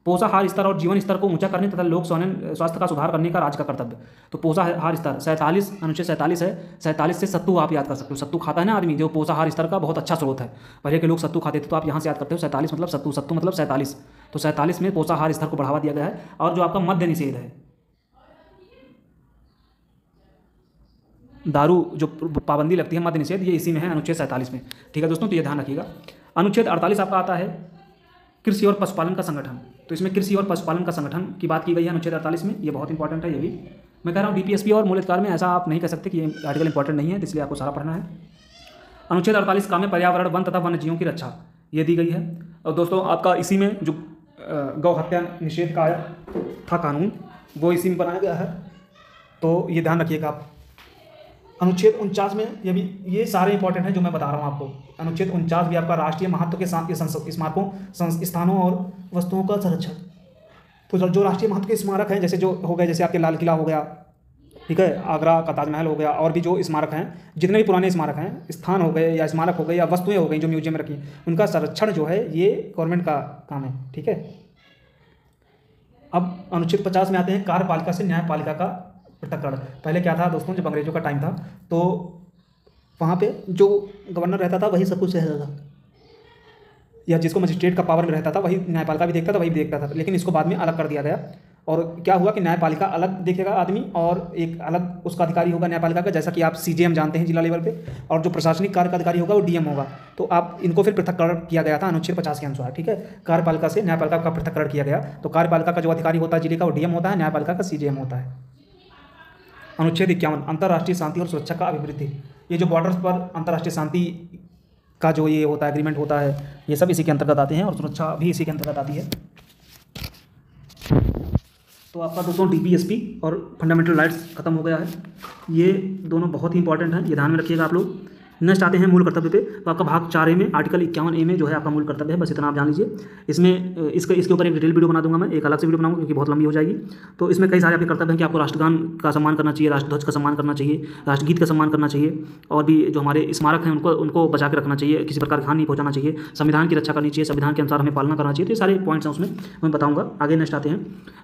पोषाहार स्तर और जीवन स्तर को ऊंचा करने तथा लोक स्वास्थ्य का सुधार करने का राज्य का कर्तव्य। तो पोषाहार स्तर 47 अनुच्छेद 47 है। 47 से सत्तू आप याद कर सकते हो, सत्तू खाता है ना आदमी, जो पोषाहार स्तर का बहुत अच्छा स्रोत है। पहले के लोग सत्तू खाते थे, तो आप यहाँ से याद करते हो 47 मतलब सत्तू, सत्तू मतलब 47। तो 47 में पोषाहार स्तर को बढ़ावा दिया गया है। और जो आपका मद्य निषेध है, दारू जो पाबंदी लगती है मद्य निषेध, ये इसी में है अनुच्छेद 47 में। ठीक है दोस्तों, तो ये ध्यान रखिएगा। अनुच्छेद 48 आपका आता है कृषि और पशुपालन का संगठन। तो इसमें कृषि और पशुपालन का संगठन की बात की गई है अनुच्छेद 48 में। ये बहुत इंपॉर्टेंट है, ये भी मैं कह रहा हूँ DPSP और मूल अधिकार में ऐसा आप नहीं कह सकते कि ये आर्टिकल इंपॉर्टेंट नहीं है, इसलिए आपको सारा पढ़ना है। अनुच्छेद 48 का में पर्यावरण, वन तथा वन्य जीवों की रक्षा ये दी गई है। और दोस्तों आपका इसी में जो गौ हत्या निषेध का आया था कानून, वो इसी में बनाया गया है, तो ये ध्यान रखिएगा आप। अनुच्छेद 49 में ये सारे इंपॉर्टेंट हैं जो मैं बता रहा हूँ आपको। अनुच्छेद 49 भी आपका राष्ट्रीय महत्व के स्मारकों, स्थानों और वस्तुओं का संरक्षण। तो जो राष्ट्रीय महत्व के स्मारक हैं, जैसे जो हो गए, जैसे आपके लाल किला हो गया, ठीक है, आगरा का ताजमहल हो गया, और भी जो स्मारक हैं, जितने भी पुराने स्मारक हैं, स्थान हो गए या स्मारक हो गए या वस्तुएं हो गई जो म्यूजियम में रखी, उनका संरक्षण जो है ये गवर्नमेंट का काम है। ठीक है, अब अनुच्छेद 50 में आते हैं कार्यपालिका से न्यायपालिका का पृथक्करण। पहले क्या था दोस्तों, जब अंग्रेजों का टाइम था तो वहाँ पे जो गवर्नर रहता था वही सब कुछ रहता था, या जिसको मजिस्ट्रेट का पावर में रहता था वही न्यायपालिका भी देखता था, वही भी देखता था। लेकिन इसको बाद में अलग कर दिया गया, और क्या हुआ कि न्यायपालिका अलग देखेगा आदमी और एक अलग उसका अधिकारी होगा न्यायपालिका का, जैसा कि आप CJM जानते हैं जिला लेवल पे, और जो प्रशासनिक कार्य का अधिकारी होगा वो DM होगा। तो आप इनको फिर पृथक्करण किया गया था अनुच्छेद 50 के अनुसार। ठीक है, कार्यपालिका से न्यायपालिका का पृथक्करण किया गया। तो कार्यपालिका का जो अधिकारी होता है जिले का वो DM होता है, न्यायपालिका का CJM होता है। अनुच्छेद 51 अंतर्राष्ट्रीय शांति और सुरक्षा का अभिवृद्धि। ये जो बॉर्डर्स पर अंतर्राष्ट्रीय शांति का जो ये होता है, एग्रीमेंट होता है, ये सब इसी के अंतर्गत आते हैं, और सुरक्षा भी इसी के अंतर्गत आती है। तो आपका दोस्तों DPSP और फंडामेंटल राइट्स खत्म हो गया है। ये दोनों बहुत ही इंपॉर्टेंट हैं, ये ध्यान में रखिएगा आप लोग। नेक्स्ट आते हैं मूल कर्तव्य पे। तो आपका भाग 4A में आर्टिकल 51A में जो है आपका मूल कर्तव्य है, बस इतना आप जान लीजिए। इसमें इसके ऊपर एक डिटेल वीडियो बना दूंगा मैं, एक अलग से वीडियो बनाऊंगा क्योंकि बहुत लंबी हो जाएगी। तो इसमें कई सारे आपके कर्तव्य हैं कि आपको राष्ट्रगान का सम्मान करना चाहिए, राष्ट्रध्वज का सम्मान करना चाहिए, राष्ट्रगीत का सम्मान करना चाहिए, और भी जो हमारे स्मारक हैं उनको बचा के रखना चाहिए, किसी प्रकार की हानि नहीं पहुँचाना चाहिए, संविधान की रक्षा करनी चाहिए, संविधान के अनुसार हमें पालना करना चाहिए। तो ये सारे पॉइंट्स हैं उसमें मैं बताऊँगा। आगे नेक्स्ट आते हैं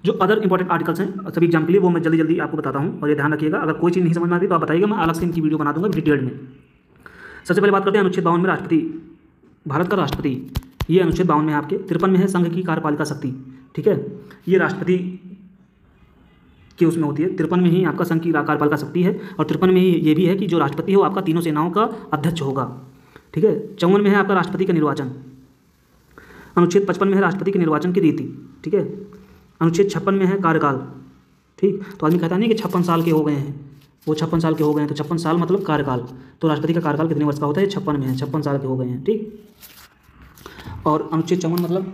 जो अदर इंपॉर्टेंट आर्टिकल्स हैं सभी एग्जाम के लिए, वो मैं जल्दी जल्दी आपको बताता हूँ, और ये ध्यान रखिएगा। अगर कोई चीज़ नहीं समझ में आती तो आप बताइएगा, मैं अलग से इनकी वीडियो बना दूँगा डिटेल्ड में। सबसे पहले बात करते हैं अनुच्छेद 52 में राष्ट्रपति, भारत का राष्ट्रपति। ये अनुच्छेद 52 में है आपके। 53 में है संघ की कार्यपालिका शक्ति। ठीक है, ये राष्ट्रपति के उसमें होती है। 53 में ही आपका संघ की कार्यपालिका शक्ति है, और 53 में ही ये भी है कि जो राष्ट्रपति है वो आपका तीनों सेनाओं का अध्यक्ष होगा। ठीक है, 54 में है आपका राष्ट्रपति का निर्वाचन। अनुच्छेद 55 में है राष्ट्रपति के निर्वाचन की रीति। ठीक है, अनुच्छेद 56 में है कार्यकाल। ठीक, तो आदमी कहता नहीं कि 56 साल के हो गए हैं, वो 56 साल के हो गए हैं, तो 56 साल मतलब कार्यकाल। तो राष्ट्रपति का कार्यकाल कितने वर्ष का होता है? 56 में है, 56 साल के हो गए हैं। ठीक, और अनुच्छेद 54 मतलब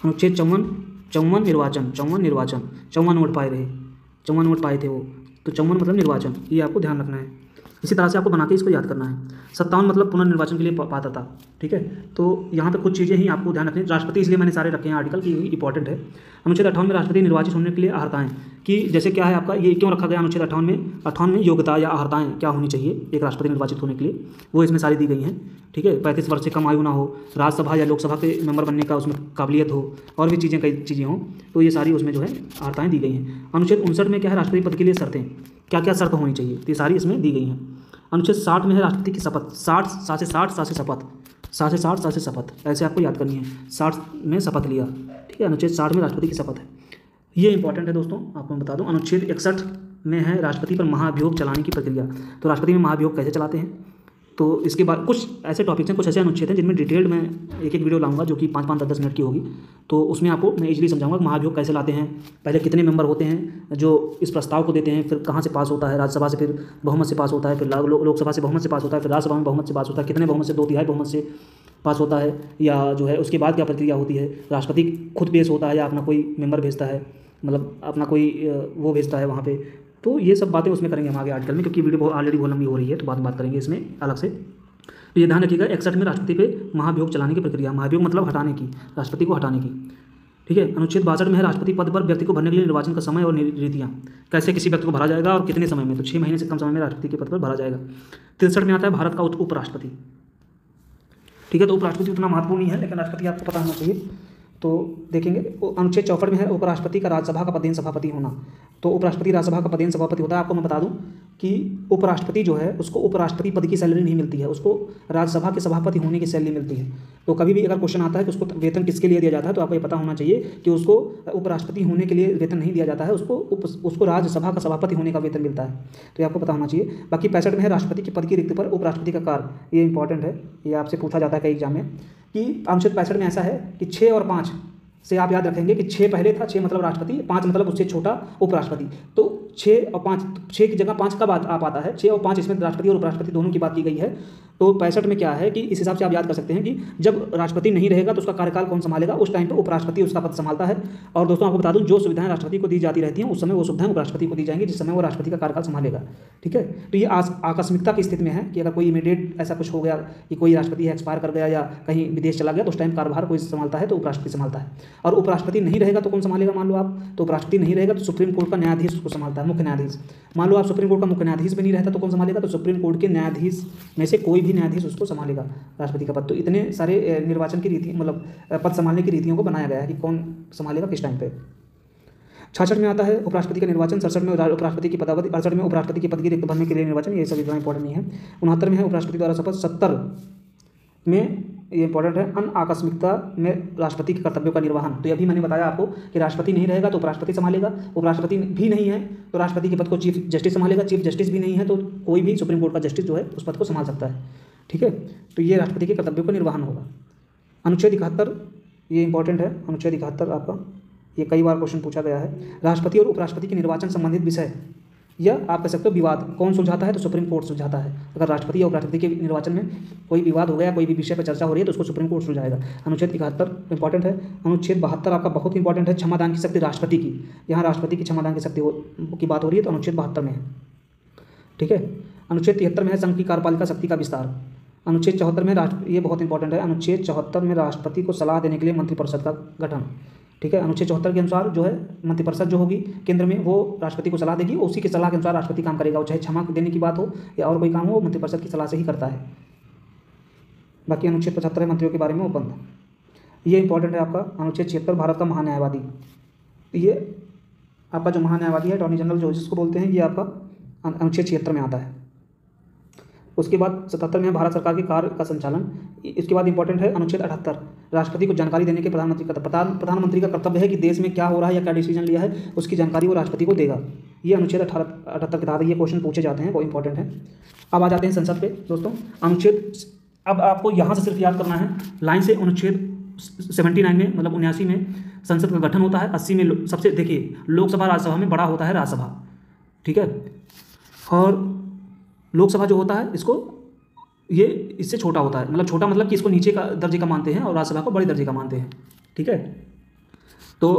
अनुच्छेद 54 निर्वाचन, 54 वोट पाए रहे, 54 वोट पाए थे वो, तो 54 मतलब निर्वाचन, ये आपको ध्यान रखना है। इसी तरह से आपको बना के इसको याद करना है। 57 मतलब पुनर्निर्वाचन के लिए पात्रता। ठीक है, तो यहाँ पे कुछ चीज़ें ही आपको ध्यान रखनी है। राष्ट्रपति इसलिए मैंने सारे रखे हैं आर्टिकल की, इंपॉर्टेंट है। अनुच्छेद 58 में राष्ट्रपति निर्वाचित होने के लिए अर्हताएँ। कि जैसे क्या है आपका, ये क्यों रखा गया अनुच्छेद 58 में योग्यता या अर्हताएँ क्या होनी चाहिए एक राष्ट्रपति निर्वाचित होने के लिए, वो इसमें सारी दी गई हैं। ठीक है, 35 वर्ष से कम आयु ना हो, राज्यसभा या लोकसभा के मेंबर बनने का उसमें काबिलियत हो, और भी चीज़ें, कई चीज़ें हों, तो ये सारी उसमें जो है अर्हताएँ दी गई हैं। अनुच्छेद 59 में क्या है, राष्ट्रपति पद के लिए शर्तें, क्या क्या शर्त होनी चाहिए, तो ये सारी इसमें दी गई हैं। अनुच्छेद 60 में है राष्ट्रपति की शपथ, 60 से शपथ, 60 से शपथ, ऐसे आपको याद करनी है, 60 में शपथ लिया। ठीक है, अनुच्छेद 60 में राष्ट्रपति की शपथ है, ये इंपॉर्टेंट है दोस्तों, आपको बता दूं। अनुच्छेद 61 में है राष्ट्रपति पर महाभियोग चलाने की प्रक्रिया, तो राष्ट्रपति में महाभियोग कैसे चलाते हैं, तो इसके बाद कुछ ऐसे टॉपिक्स हैं, कुछ ऐसे अनुच्छेद हैं जिनमें डिटेल्ड मैं एक वीडियो लाऊंगा जो कि 5-5, 10-10 मिनट की होगी, तो उसमें आपको मैं इजीली समझाऊंगा कि महाभियोग कैसे लाते हैं, पहले कितने मेंबर होते हैं जो इस प्रस्ताव को देते हैं, फिर कहाँ से पास होता है, राज्यसभा से फिर बहुमत से पास होता है, फिर लोकसभा से बहुमत से पास होता है, फिर राज्यसभा में बहुमत से पास होता है, कितने बहुमत से, 2/3 बहुमत से पास होता है, या जो है उसके बाद क्या प्रक्रिया होती है, राष्ट्रपति खुद पेश होता है या अपना कोई मेंबर भेजता है, मतलब अपना कोई वो भेजता है वहाँ पे, तो ये सब बातें उसमें करेंगे हम आगे आर्टिकल में, क्योंकि वीडियो ऑलरेडी बहुत लंबी हो रही है, तो बात करेंगे इसमें अलग से। तो ये ध्यान रखिएगा, 61 में राष्ट्रपति पे महाभियोग चलाने की प्रक्रिया, महाभियोग मतलब हटाने की, राष्ट्रपति को हटाने की। ठीक है, अनुच्छेद 62 में है राष्ट्रपति पद पर व्यक्ति को भरने के लिए निर्वाचन का समय और रीतियाँ, कैसे किसी व्यक्ति को भरा जाएगा और कितने समय में, तो 6 महीने से कम समय में राष्ट्रपति के पद पर भरा जाएगा। 63 में आता है भारत का उपराष्ट्रपति। ठीक है, तो उपराष्ट्रपति उतना महत्वपूर्ण नहीं है, लेकिन राष्ट्रपति आपको पता होना चाहिए, तो देखेंगे। अनुच्छेद 64 में है उपराष्ट्रपति का राज्यसभा का पदेन सभापति होना, तो उपराष्ट्रपति राज्यसभा का पदेन सभापति होता है। आपको मैं बता दूं कि उपराष्ट्रपति जो है उसको उपराष्ट्रपति पद की सैलरी नहीं मिलती है, उसको राज्यसभा के सभापति होने की सैलरी मिलती है। तो कभी भी अगर क्वेश्चन आता है कि उसको वेतन किसके लिए दिया जाता है, तो आपको ये पता होना चाहिए कि उसको उपराष्ट्रपति होने के लिए वेतन नहीं दिया जाता है, उसको राज्यसभा का सभापति होने का वेतन मिलता है, तो ये आपको पता होना चाहिए। बाकी 65 में है राष्ट्रपति के पद की रिक्ति पर उपराष्ट्रपति का कार्य, ये इंपॉर्टेंट है, ये आपसे पूछा जाता है कई एग्जाम में, कि अनुच्छेद 65 में ऐसा है कि 6 और 5 से आप याद रखेंगे कि 6 पहले था, 6 मतलब राष्ट्रपति, 5 मतलब उससे छोटा उपराष्ट्रपति, तो 6 और 5, 6 की जगह 5 कब आप आता है, 6 और 5 इसमें राष्ट्रपति और उपराष्ट्रपति दोनों की बात की गई है। तो 65 में क्या है कि इस हिसाब से आप याद कर सकते हैं कि जब राष्ट्रपति नहीं रहेगा तो उसका कार्यकाल कौन संभालेगा, उस टाइम पे उपराष्ट्रपति उसका पद संभालता है। और दोस्तों आपको बता दूं, जो सुविधाएं राष्ट्रपति को दी जाती रहती हैं उस समय वो सुविधाएं उपराष्ट्रपति को दी जाएंगी जिस समय वो राष्ट्रपति का कार्यकाल संभालेगा। ठीक है, तो ये आकस्मिकता की स्थिति में है कि अगर कोई इमीडिएट ऐसा कुछ हो गया कि कोई राष्ट्रपति एक्सपायर कर गया या कहीं विदेश चला गया, तो उस टाइम कार्यभार कोई संभालता है तो उपराष्ट्रपति संभालता है। और उपराष्ट्रपति नहीं रहेगा तो कौन संभालेगा, मान लो आप, तो उपराष्ट्रपति नहीं रहेगा तो सुप्रीम कोर्ट का न्यायाधीश उसको संभालता है, मुख्य न्यायाधीश। मान लो आप सुप्रीम कोर्ट का मुख्य न्यायाधीश भी नहीं रहता तो कौन संभालेगा, तो सुप्रीम कोर्ट के न्यायाधीश में से कोई भी न्यायाधीश उसको संभालेगा राष्ट्रपति का पद। तो इतने सारे निर्वाचन की रीति, मतलब पद संभालने की रीतियों को बनाया गया है कि कौन संभालेगा किस टाइम पे। 66 में आता है उपराष्ट्रपति का निर्वाचन, 67 में उपराष्ट्रपति की पदावधि, 68 में उपराष्ट्रपति के पद की रिक्त भरने के लिए निर्वाचन, ये सब इतना इंपॉर्टेंट नहीं है। 69 में है उपराष्ट्रपति द्वारा शपथ, 70 में ये इंपॉर्टेंट है, अन आकस्मिकता में राष्ट्रपति के कर्तव्यों का निर्वहन। तो ये भी मैंने बताया आपको कि राष्ट्रपति नहीं रहेगा तो उपराष्ट्रपति संभालेगा, उपराष्ट्रपति भी नहीं है तो राष्ट्रपति के पद को चीफ जस्टिस संभालेगा, चीफ जस्टिस भी नहीं है तो कोई भी सुप्रीम कोर्ट का जस्टिस जो है उस पद को संभाल सकता है। ठीक है, तो ये राष्ट्रपति के कर्तव्यों का निर्वहन होगा। अनुच्छेद 71, ये इंपॉर्टेंट है, अनुच्छेद 71 आपका, ये कई बार क्वेश्चन पूछा गया है। राष्ट्रपति और उपराष्ट्रपति के निर्वाचन संबंधित विषय, या आप कह सकते हो विवाद, कौन सुलझाता है, तो सुप्रीम कोर्ट सुलझाता है। अगर राष्ट्रपति या उपराष्ट्रपति के निर्वाचन में कोई विवाद हो गया, कोई भी विषय पर चर्चा हो रही है तो उसको सुप्रीम कोर्ट सुलझाएगा। अनुच्छेद 71 इंपॉर्टेंट है। अनुच्छेद 72 आपका बहुत इंपॉर्टेंट है, क्षमादान की शक्ति राष्ट्रपति की, यहाँ राष्ट्रपति की क्षमादान की शक्ति की बात हो रही है तो अनुच्छेद 72 में है। ठीक है, अनुच्छेद 73 में है संघ की कार्यपालिका शक्ति का विस्तार। अनुच्छेद 74 में ये बहुत इंपॉर्टेंट है, अनुच्छेद 74 में राष्ट्रपति को सलाह देने के लिए मंत्रिपरिषद का गठन। ठीक है, अनुच्छेद 74 के अनुसार जो है मंत्रिपरिषद जो होगी केंद्र में वो राष्ट्रपति को सलाह देगी, उसी की सलाह के अनुसार राष्ट्रपति काम करेगा, वो चाहे क्षमा देने की बात हो या और कोई काम हो, मंत्रिपरिषद की सलाह से ही करता है। बाकी अनुच्छेद 75 मंत्रियों के बारे में ओपन, ये इंपॉर्टेंट है आपका। अनुच्छेद 76 भारत का महान्यायवादी, ये आपका जो महान्यायवादी है, अटॉर्नी जनरल जो जिसको बोलते हैं, ये आपका अनुच्छेद 76 में आता है। उसके बाद 77 में भारत सरकार के कार्य का संचालन। इसके बाद इंपॉर्टेंट है अनुच्छेद 78, राष्ट्रपति को जानकारी देने के प्रधानमंत्री का कर्तव्य है कि देश में क्या हो रहा है या क्या डिसीजन लिया है उसकी जानकारी वो राष्ट्रपति को देगा। ये अनुच्छेद 78 के तहत ये क्वेश्चन पूछे जाते हैं, वो इंपॉर्टेंट है। अब आ जाते हैं संसद पे दोस्तों। अनुच्छेद, अब आपको यहाँ से सिर्फ याद करना है लाइन से, अनुच्छेद 79 में मतलब 79 में संसद का गठन होता है। 80 में सबसे देखिए लोकसभा राज्यसभा में बड़ा होता है राज्यसभा। ठीक है, और लोकसभा जो होता है इसको ये इससे छोटा होता है, मतलब छोटा मतलब कि इसको नीचे का दर्जे का मानते हैं और राज्यसभा को बड़े दर्जे का मानते हैं। ठीक है, तो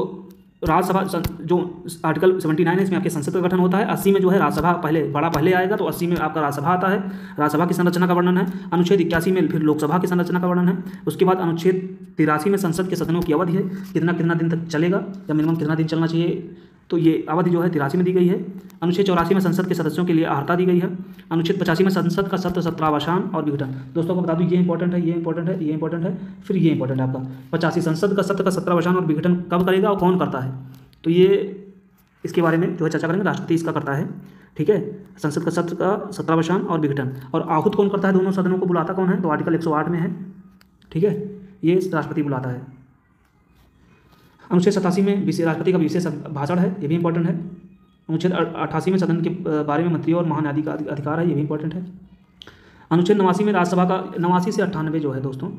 राज्यसभा जो आर्टिकल 79 है इसमें आपके संसद का गठन होता है। 80 में जो है राज्यसभा पहले आएगा, तो 80 में आपका राज्यसभा आता है, राज्यसभा की संरचना का वर्णन है। अनुच्छेद 81 में फिर लोकसभा की संरचना का वर्णन है। उसके बाद अनुच्छेद 83 में संसद के सदनों की अवधि है, कितना दिन तक चलेगा या मिनिमम कितना दिन चलना चाहिए, तो ये अवधि जो है 83 में दी गई है। अनुच्छेद 84 में संसद के सदस्यों के लिए अर्हता दी गई है। अनुच्छेद 85 में संसद का सत्र सत्रावसान और विघटन। दोस्तों को बता दूं ये इंपॉर्टेंट है, ये इंपॉर्टेंट है, ये इंपॉर्टेंट है, फिर ये इंपॉर्टेंट है आपका 85 संसद का सत्र का सत्रावसान और विघटन कब करेगा और कौन करता है। तो ये इसके बारे में जो है चर्चा करेंगे, राष्ट्रपति इसका करता है। ठीक है, संसद का सत्र का सत्रावसान और विघटन। और आहूत कौन करता है, दोनों सदनों को बुलाता कौन है, तो आर्टिकल 108 में है। ठीक है, ये राष्ट्रपति बुलाता है। अनुच्छेद 87 में राष्ट्रपति का विशेष भाषण है, ये भी इंपॉर्टेंट है। अनुच्छेद 88 में सदन के बारे में मंत्रियों और महान्यायाधीश का अधिकार है, ये भी इंपॉर्टेंट है। अनुच्छेद 89 में राज्यसभा का 89 से 98 जो है दोस्तों,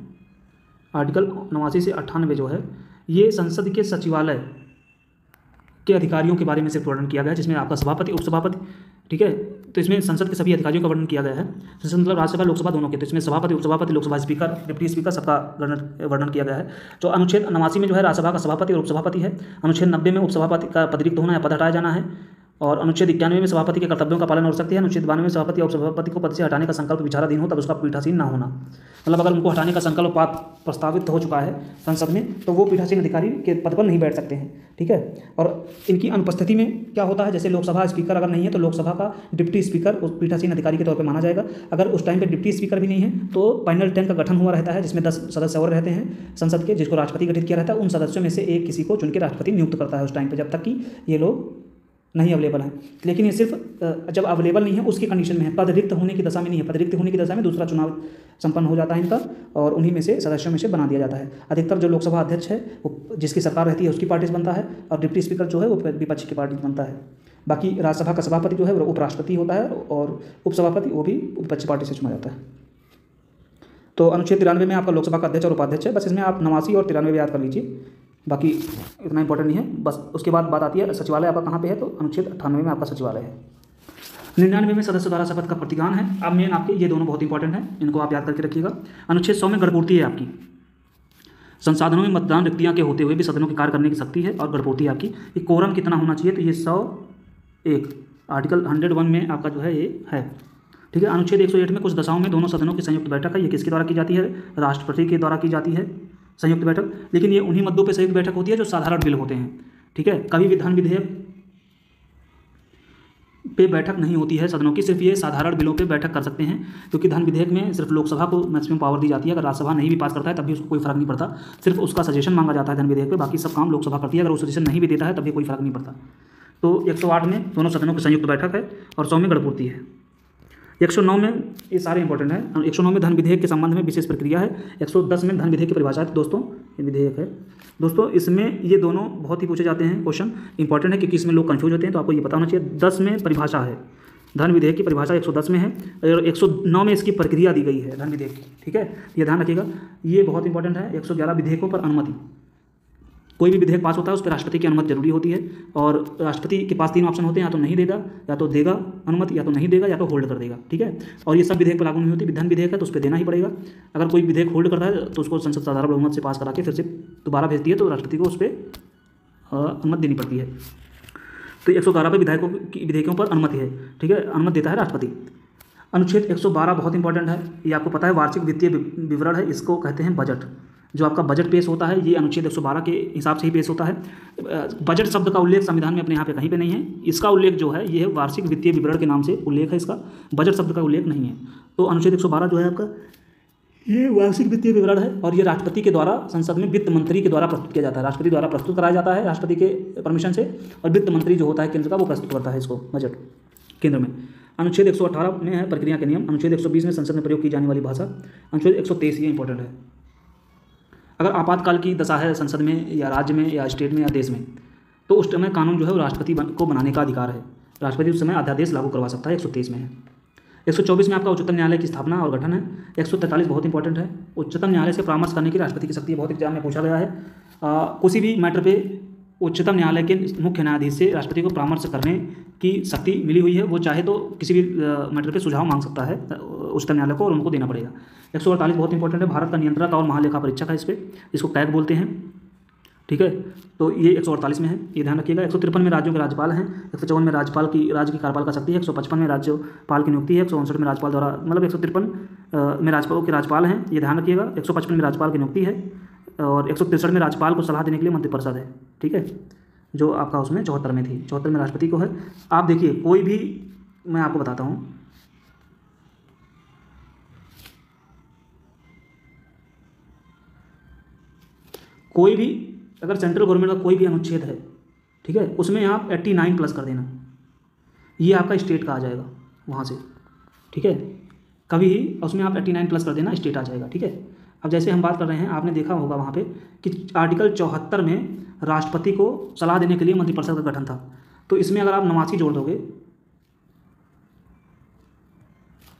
आर्टिकल 89 से 98 जो है ये संसद के सचिवालय के अधिकारियों के बारे में सिर्फ वर्णन किया गया है, जिसमें आपका सभापति, उपसभापति, ठीक है, तो इसमें संसद के सभी अधिकारियों का वर्णन किया गया है। संसद मतलब राज्यसभा लोकसभा दोनों के, तो इसमें सभापति, उपसभापति, लोकसभा स्पीकर, डिप्टी स्पीकर सबका वर्णन किया गया है। तो अनुच्छेद 89 में जो है राज्यसभा का सभापति और उपसभापति है। अनुच्छेद 90 में उपसभापति का पद रिक्त होना या पद हटाया जाना है। और अनुच्छेद 91 में सभापति के कर्तव्यों का पालन हो सकती है। अनुच्छेद 92 में सभापति और उपसभापति को पद से हटाने का संकल्प विचाराधीन हो तब उसका पीठासीन ना होना, मतलब अगर उनको हटाने का संकल्प प्रस्तावित हो चुका है संसद में तो वो पीठासीन अधिकारी के पद पर नहीं बैठ सकते हैं। ठीक है, और इनकी अनुपस्थिति में क्या होता है, जैसे लोकसभा स्पीकर अगर नहीं है तो लोकसभा का डिप्टी स्पीकर उस पीठासीन अधिकारी के तौर पर माना जाएगा। अगर उस टाइम पर डिप्टी स्पीकर भी नहीं है तो पैनल 10 का गठन हुआ रहता है, जिसमें 10 सदस्य और रहते हैं संसद के, जिसको राष्ट्रपति गठित किया रहता है। उन सदस्यों में से एक किसी को चुन के राष्ट्रपति नियुक्त करता है उस टाइम पर, जब तक कि ये लोग नहीं अवेलेबल है। लेकिन ये सिर्फ जब अवेलेबल नहीं है उसकी कंडीशन में है, पद रिक्त होने की दशा में नहीं है। पद रिक्त होने की दशा में दूसरा चुनाव संपन्न हो जाता है इनका और उन्हीं में से सदस्यों में से बना दिया जाता है। अधिकतर जो लोकसभा अध्यक्ष है वो जिसकी सरकार रहती है उसकी पार्टी से बनता है, और डिप्टी स्पीकर जो है वो विपक्ष की पार्टी से बनता है। बाकी राज्यसभा का सभापति जो है वो उपराष्ट्रपति होता है और उपसभापति वो भी विपक्षी पार्टी से चुना जाता है। तो अनुच्छेद 93 में आपका लोकसभा का अध्यक्ष और उपाध्यक्ष है। बस इसमें आप 89 और 93 याद कर लीजिए, बाकी इतना इंपॉर्टेंट नहीं है। बस उसके बाद बात आती है सचिवालय आपका कहाँ पे है, तो अनुच्छेद 98 में आपका सचिवालय है। 99 में सदस्य द्वारा शपथ का प्रतिज्ञान है। अब मेन आपके ये दोनों बहुत इंपॉर्टेंट हैं, इनको आप याद करके रखिएगा। अनुच्छेद 100 में गणपूर्ति है आपकी, संसाधनों में मतदान रिक्तियाँ के होते हुए भी सदनों के कार्य करने की शक्ति है। और गणपूर्ति है आपकी, ये कोरम कितना होना चाहिए, तो ये 101 आर्टिकल 101 में आपका जो है ये है। ठीक है, अनुच्छेद 108 में कुछ दशाओं में दोनों सदनों की संयुक्त बैठक है। ये किसके द्वारा की जाती है, राष्ट्रपति के द्वारा की जाती है संयुक्त बैठक। लेकिन ये उन्हीं मुद्दों पे संयुक्त बैठक होती है जो साधारण बिल होते हैं। ठीक है, कभी विधान विधेयक पे बैठक नहीं होती है सदनों की, सिर्फ ये साधारण बिलों पे बैठक कर सकते हैं, क्योंकि धन विधेयक में सिर्फ लोकसभा को मैक्सिमम पावर दी जाती है। अगर राज्यसभा नहीं भी पास करता है तब भी उसको कोई फर्क नहीं पड़ता, सिर्फ उसका सजेशन मांगा जाता है धन विधेयक पे, बाकी सब काम लोकसभा करती है। अगर वो सजेशन नहीं भी देता है तब भी कोई फर्क नहीं पड़ता। तो 108 में दोनों सदनों की संयुक्त बैठक है और 100 में गणपूर्ति है। 109 में ये सारे इंपॉर्टेंट है। 109 में धन विधेयक के संबंध में विशेष प्रक्रिया है। 110 में धन विधेयक की परिभाषा है। दोस्तों ये विधेयक है दोस्तों, इसमें ये दोनों बहुत ही पूछे जाते हैं क्वेश्चन, इंपॉर्टेंट है क्योंकि इसमें लोग कंफ्यूज होते हैं, तो आपको ये पता होना चाहिए। 10 में परिभाषा है, धन विधेयक की परिभाषा 110 में है और 109 में इसकी प्रक्रिया दी गई है धन विधेयक की। ठीक है, ये ध्यान रखिएगा, ये बहुत इंपॉर्टेंट है। 111 विधेयकों पर अनुमति, कोई भी विधेयक पास होता है उस पर राष्ट्रपति की अनुमति जरूरी होती है, और राष्ट्रपति के पास 3 ऑप्शन होते हैं, या तो नहीं देगा, या तो देगा अनुमति, या तो नहीं देगा, या तो होल्ड कर देगा। ठीक है, और ये सब विधेयक पर लागू नहीं होती। धन विधेयक है तो उस पर देना ही पड़ेगा। अगर कोई विधेयक होल्ड करता है तो उसको संसद साधारण बहुमत से पास करा के फिर से दोबारा भेजती है, तो राष्ट्रपति को उस पर अनुमति देनी पड़ती है। तो 111 पर विधेयकों पर अनुमति है। ठीक है, अनुमति देता है राष्ट्रपति। अनुच्छेद 112 बहुत इंपॉर्टेंट है, ये आपको पता है, वार्षिक वित्तीय विवरण है, इसको कहते हैं बजट। जो आपका बजट पेश होता है ये अनुच्छेद 112 के हिसाब से ही पेश होता है। बजट शब्द का उल्लेख संविधान में अपने यहाँ पे कहीं पे नहीं है। इसका उल्लेख जो है ये है वार्षिक वित्तीय विवरण के नाम से उल्लेख है, इसका बजट शब्द का उल्लेख नहीं है। तो अनुच्छेद 112 जो है आपका ये वार्षिक वित्तीय विवरण है, और ये राष्ट्रपति के द्वारा संसद में वित्त मंत्री के द्वारा प्रस्तुत किया जाता है। राष्ट्रपति द्वारा प्रस्तुत कराया जाता है राष्ट्रपति के परमिशन से, और वित्त मंत्री जो होता है केंद्र का वो प्रस्तुत करता है इसको बजट केंद्र में। अनुच्छेद 118 में है प्रक्रिया के नियम। अनुच्छेद 120 में संसद में प्रयोग की जाने वाली भाषा। अनुच्छेद 123 ये इंपॉर्टेंट है, अगर आपातकाल की दशा है संसद में या राज्य में या स्टेट में या देश में, तो उस समय कानून जो है वो राष्ट्रपति को बनाने का अधिकार है। राष्ट्रपति उस समय अध्यादेश लागू करवा सकता है, 123 में है। 124 में आपका उच्चतम न्यायालय की स्थापना और गठन है। 143 बहुत इंपॉर्टेंट है, उच्चतम न्यायालय से परामर्श करने की राष्ट्रपति की शक्ति है। बहुत एग्जाम में पूछा गया है, किसी भी मैटर पे उच्चतम न्यायालय के मुख्य न्यायाधीश से राष्ट्रपति को परामर्श करने की शक्ति मिली हुई है। वो चाहे तो किसी भी मैटर पे सुझाव मांग सकता है उच्चतम न्यायालय को, और उनको देना पड़ेगा। 148 बहुत इंपॉर्टेंट है, भारत का नियंत्रक और महालेखा परीक्षक है, इस पर इसको कैग बोलते हैं। ठीक है, तो ये 148 में है, ये ध्यान रखिएगा। 153 में राज्यों के राज्यपाल हैं। 154 में राज्य की कार्यपाल का शक्ति है। 155 में राज्यपाल की नियुक्ति है। 159 में राज्यपाल द्वारा, मतलब 153 में राज्यपाल हैं, ये ध्यान रखिएगा। 155 में राज्यपाल की नियुक्ति है, और 163 में राज्यपाल को सलाह देने के लिए मंत्रिपरिषद है। ठीक है, जो आपका उसमें 74 में थी, 74 में राष्ट्रपति को है। आप देखिए कोई भी, मैं आपको बताता हूँ, कोई भी अगर सेंट्रल गवर्नमेंट का कोई भी अनुच्छेद है, ठीक है, उसमें आप 89 प्लस कर देना, ये आपका स्टेट का आ जाएगा वहाँ से, ठीक है, कभी ही उसमें आप 89 प्लस कर देना, स्टेट आ जाएगा, ठीक है। अब जैसे हम बात कर रहे हैं, आपने देखा होगा वहाँ पे कि आर्टिकल 74 में राष्ट्रपति को सलाह देने के लिए मंत्रिपरिषद का गठन था, तो इसमें अगर आप 89 जोड़ दोगे,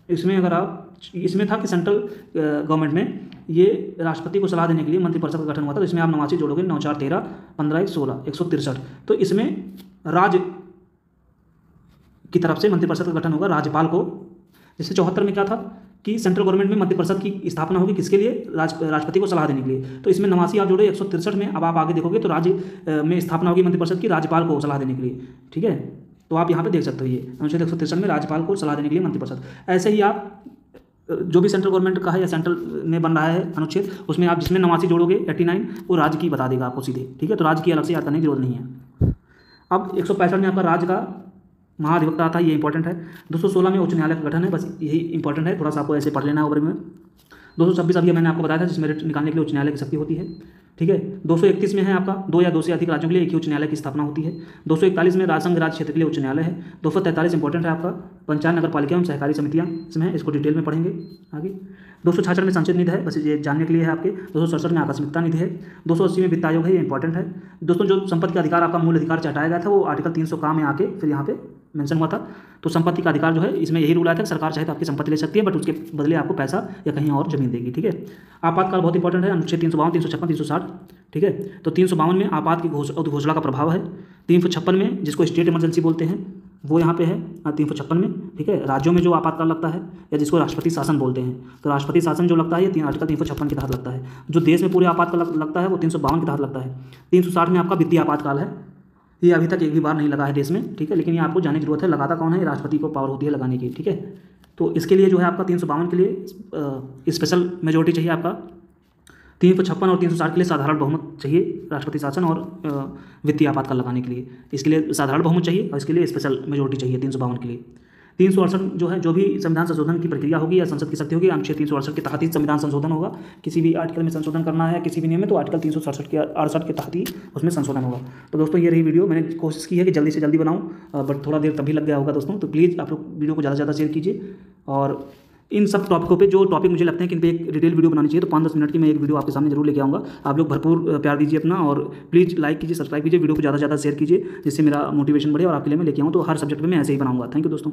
इसमें अगर आप, इसमें था कि सेंट्रल गवर्नमेंट में ये राष्ट्रपति को सलाह देने के लिए मंत्रिपरिषद का गठन हुआ था, तो इसमें आप 89 जोड़ोगे, 9 4 13 15 16 163, तो इसमें राज्य की तरफ से मंत्रिपरिषद का गठन होगा, राज्यपाल को। जैसे 74 में क्या था कि सेंट्रल गवर्नमेंट में मंत्रिपरिषद की स्थापना होगी, किसके लिए, राष्ट्रपति को सलाह देने के लिए, तो इसमें 89 आप जोड़े 163 में, अब आप आगे देखोगे तो राज्य में स्थापना होगी मंत्रिपरिषद की, राज्यपाल को सलाह देने के लिए, ठीक है। तो आप यहाँ पे देख सकते हो, ये अनुच्छेद 163 में राज्यपाल को सलाह देने के लिए मंत्रिपरिषद। ऐसे ही आप जो भी सेंट्रल गवर्नमेंट का है या सेंट्रल में बन रहा है अनुच्छेद, उसमें आप जिसमें 89 जोड़ोगे 89, वो राज्य की बता देगा आपको सीधे, ठीक है। तो राज्य की अलग से याद करने की जरूरत नहीं है। अब 165 में आपका राज्य का महाधिवक्ता आता है, ये इंपॉर्टेंट है। 216 में उच्च न्यायालय का गठन है, बस यही इंपॉर्टेंट है, थोड़ा सा आपको ऐसे पढ़ लेना है ओवर में। 226 अभी मैंने आपको बताया था, जिसमें मेरिट निकालने के लिए उच्च न्यायालय की शक्ति होती है, ठीक है। 231 में है आपका 2 या 2 से अधिक राज्यों के लिए एक ही उच्च न्यायालय की स्थापना होती है। 241 में राजसंघ राज्य क्षेत्र के लिए उच्च न्यायालय है। 243 इंपॉर्टेंट है आपका, पंचायत नगर पालिका एवं सहकारी समितियां इसमें है, इसको डिटेल में पढ़ेंगे आगे। 266 में संचित निधि है, बस ये जानने के लिए है आपके। 267 में आकस्मिकता निधि है। 280 में वित्त आयोग है, ये इंपॉर्टेंट है। दोस्तों जो संपत्ति का अधिकार आपका मूल अधिकार से हटाया गया था, वो आर्टिकल 300 का में आके फिर यहाँ पे मेंशन हुआ था। तो संपत्ति का अधिकार जो है, इसमें यही रूल आया था कि सरकार चाहे तो आपकी संपत्ति ले सकती है, बट उसके बदले आपको पैसा या कहीं और जमीन देगी, ठीक है। आपातकाल बहुत इंपॉर्टेंट है, अनुच्छेद 352 356 360, ठीक है। तो 352 में आपात की घोषणा का प्रभाव है। 356 में जिसको स्टेट इमरजेंसी बोलते हैं वो यहाँ पे है 356 में, ठीक है। राज्यों में जो आपातकाल लगता है या जिसको राष्ट्रपति शासन बोलते हैं, तो राष्ट्रपति शासन जो लगता है ये आर्टिकल 356 के तहत लगता है। जो देश में पूरे आपातकाल लगता है वो 352 के तहत लगता है। 360 में आपका वित्तीय आपातकाल है, ये अभी तक एक भी बार नहीं लगा है देश में, ठीक है, लेकिन ये आपको जानने की जरूरत है। लगाता कौन है, राष्ट्रपति को पावर होती है लगाने की, ठीक है। तो इसके लिए जो है आपका 352 के लिए स्पेशल मेजोरिटी चाहिए आपका। 356 और 360 के लिए साधारण बहुमत चाहिए राष्ट्रपति शासन और वित्तीय आपातकाल लगाने के लिए, इसके लिए साधारण बहुमत चाहिए और इसके लिए स्पेशल मेजोरिटी चाहिए 352 के लिए। 368 जो है, जो भी संविधान संशोधन की प्रक्रिया होगी या संसद की शक्ति होगी, अनुच्छेद 368 के तहत ही संविधान संशोधन होगा। किसी भी आर्टिकल में संशोधन करना है किसी भी नियम में, तो आर्टिकल 368 के तहत ही उसमें संशोधन होगा। तो दोस्तों ये रही वीडियो, मैंने कोशिश की है कि जल्दी से जल्दी बनाऊँ, बट थोड़ा देर तभी लग गया होगा दोस्तों। तो प्लीज़ आप लोग वीडियो को ज़्यादा से ज़्यादा शेयर कीजिए, और इन सब टॉपिकों पे जो टॉपिक मुझे लगते हैं कि इन पे एक डिटेल वीडियो बनानी चाहिए, तो 5-10 मिनट की मैं एक वीडियो आपके सामने जरूर लेके आऊँगा। आप लोग भरपूर प्यार दीजिए अपना, और प्लीज़ लाइक कीजिए, सब्सक्राइब कीजिए, वीडियो को ज़्यादा से ज़्यादा शेयर कीजिए, जिससे मेरा मोटिवेशन बढ़े और आपके लिए मैं लेके आऊँ। तो हर सब्जेक्ट में मैं ऐसे ही बनाऊँगा। थैंक यू दोस्तों।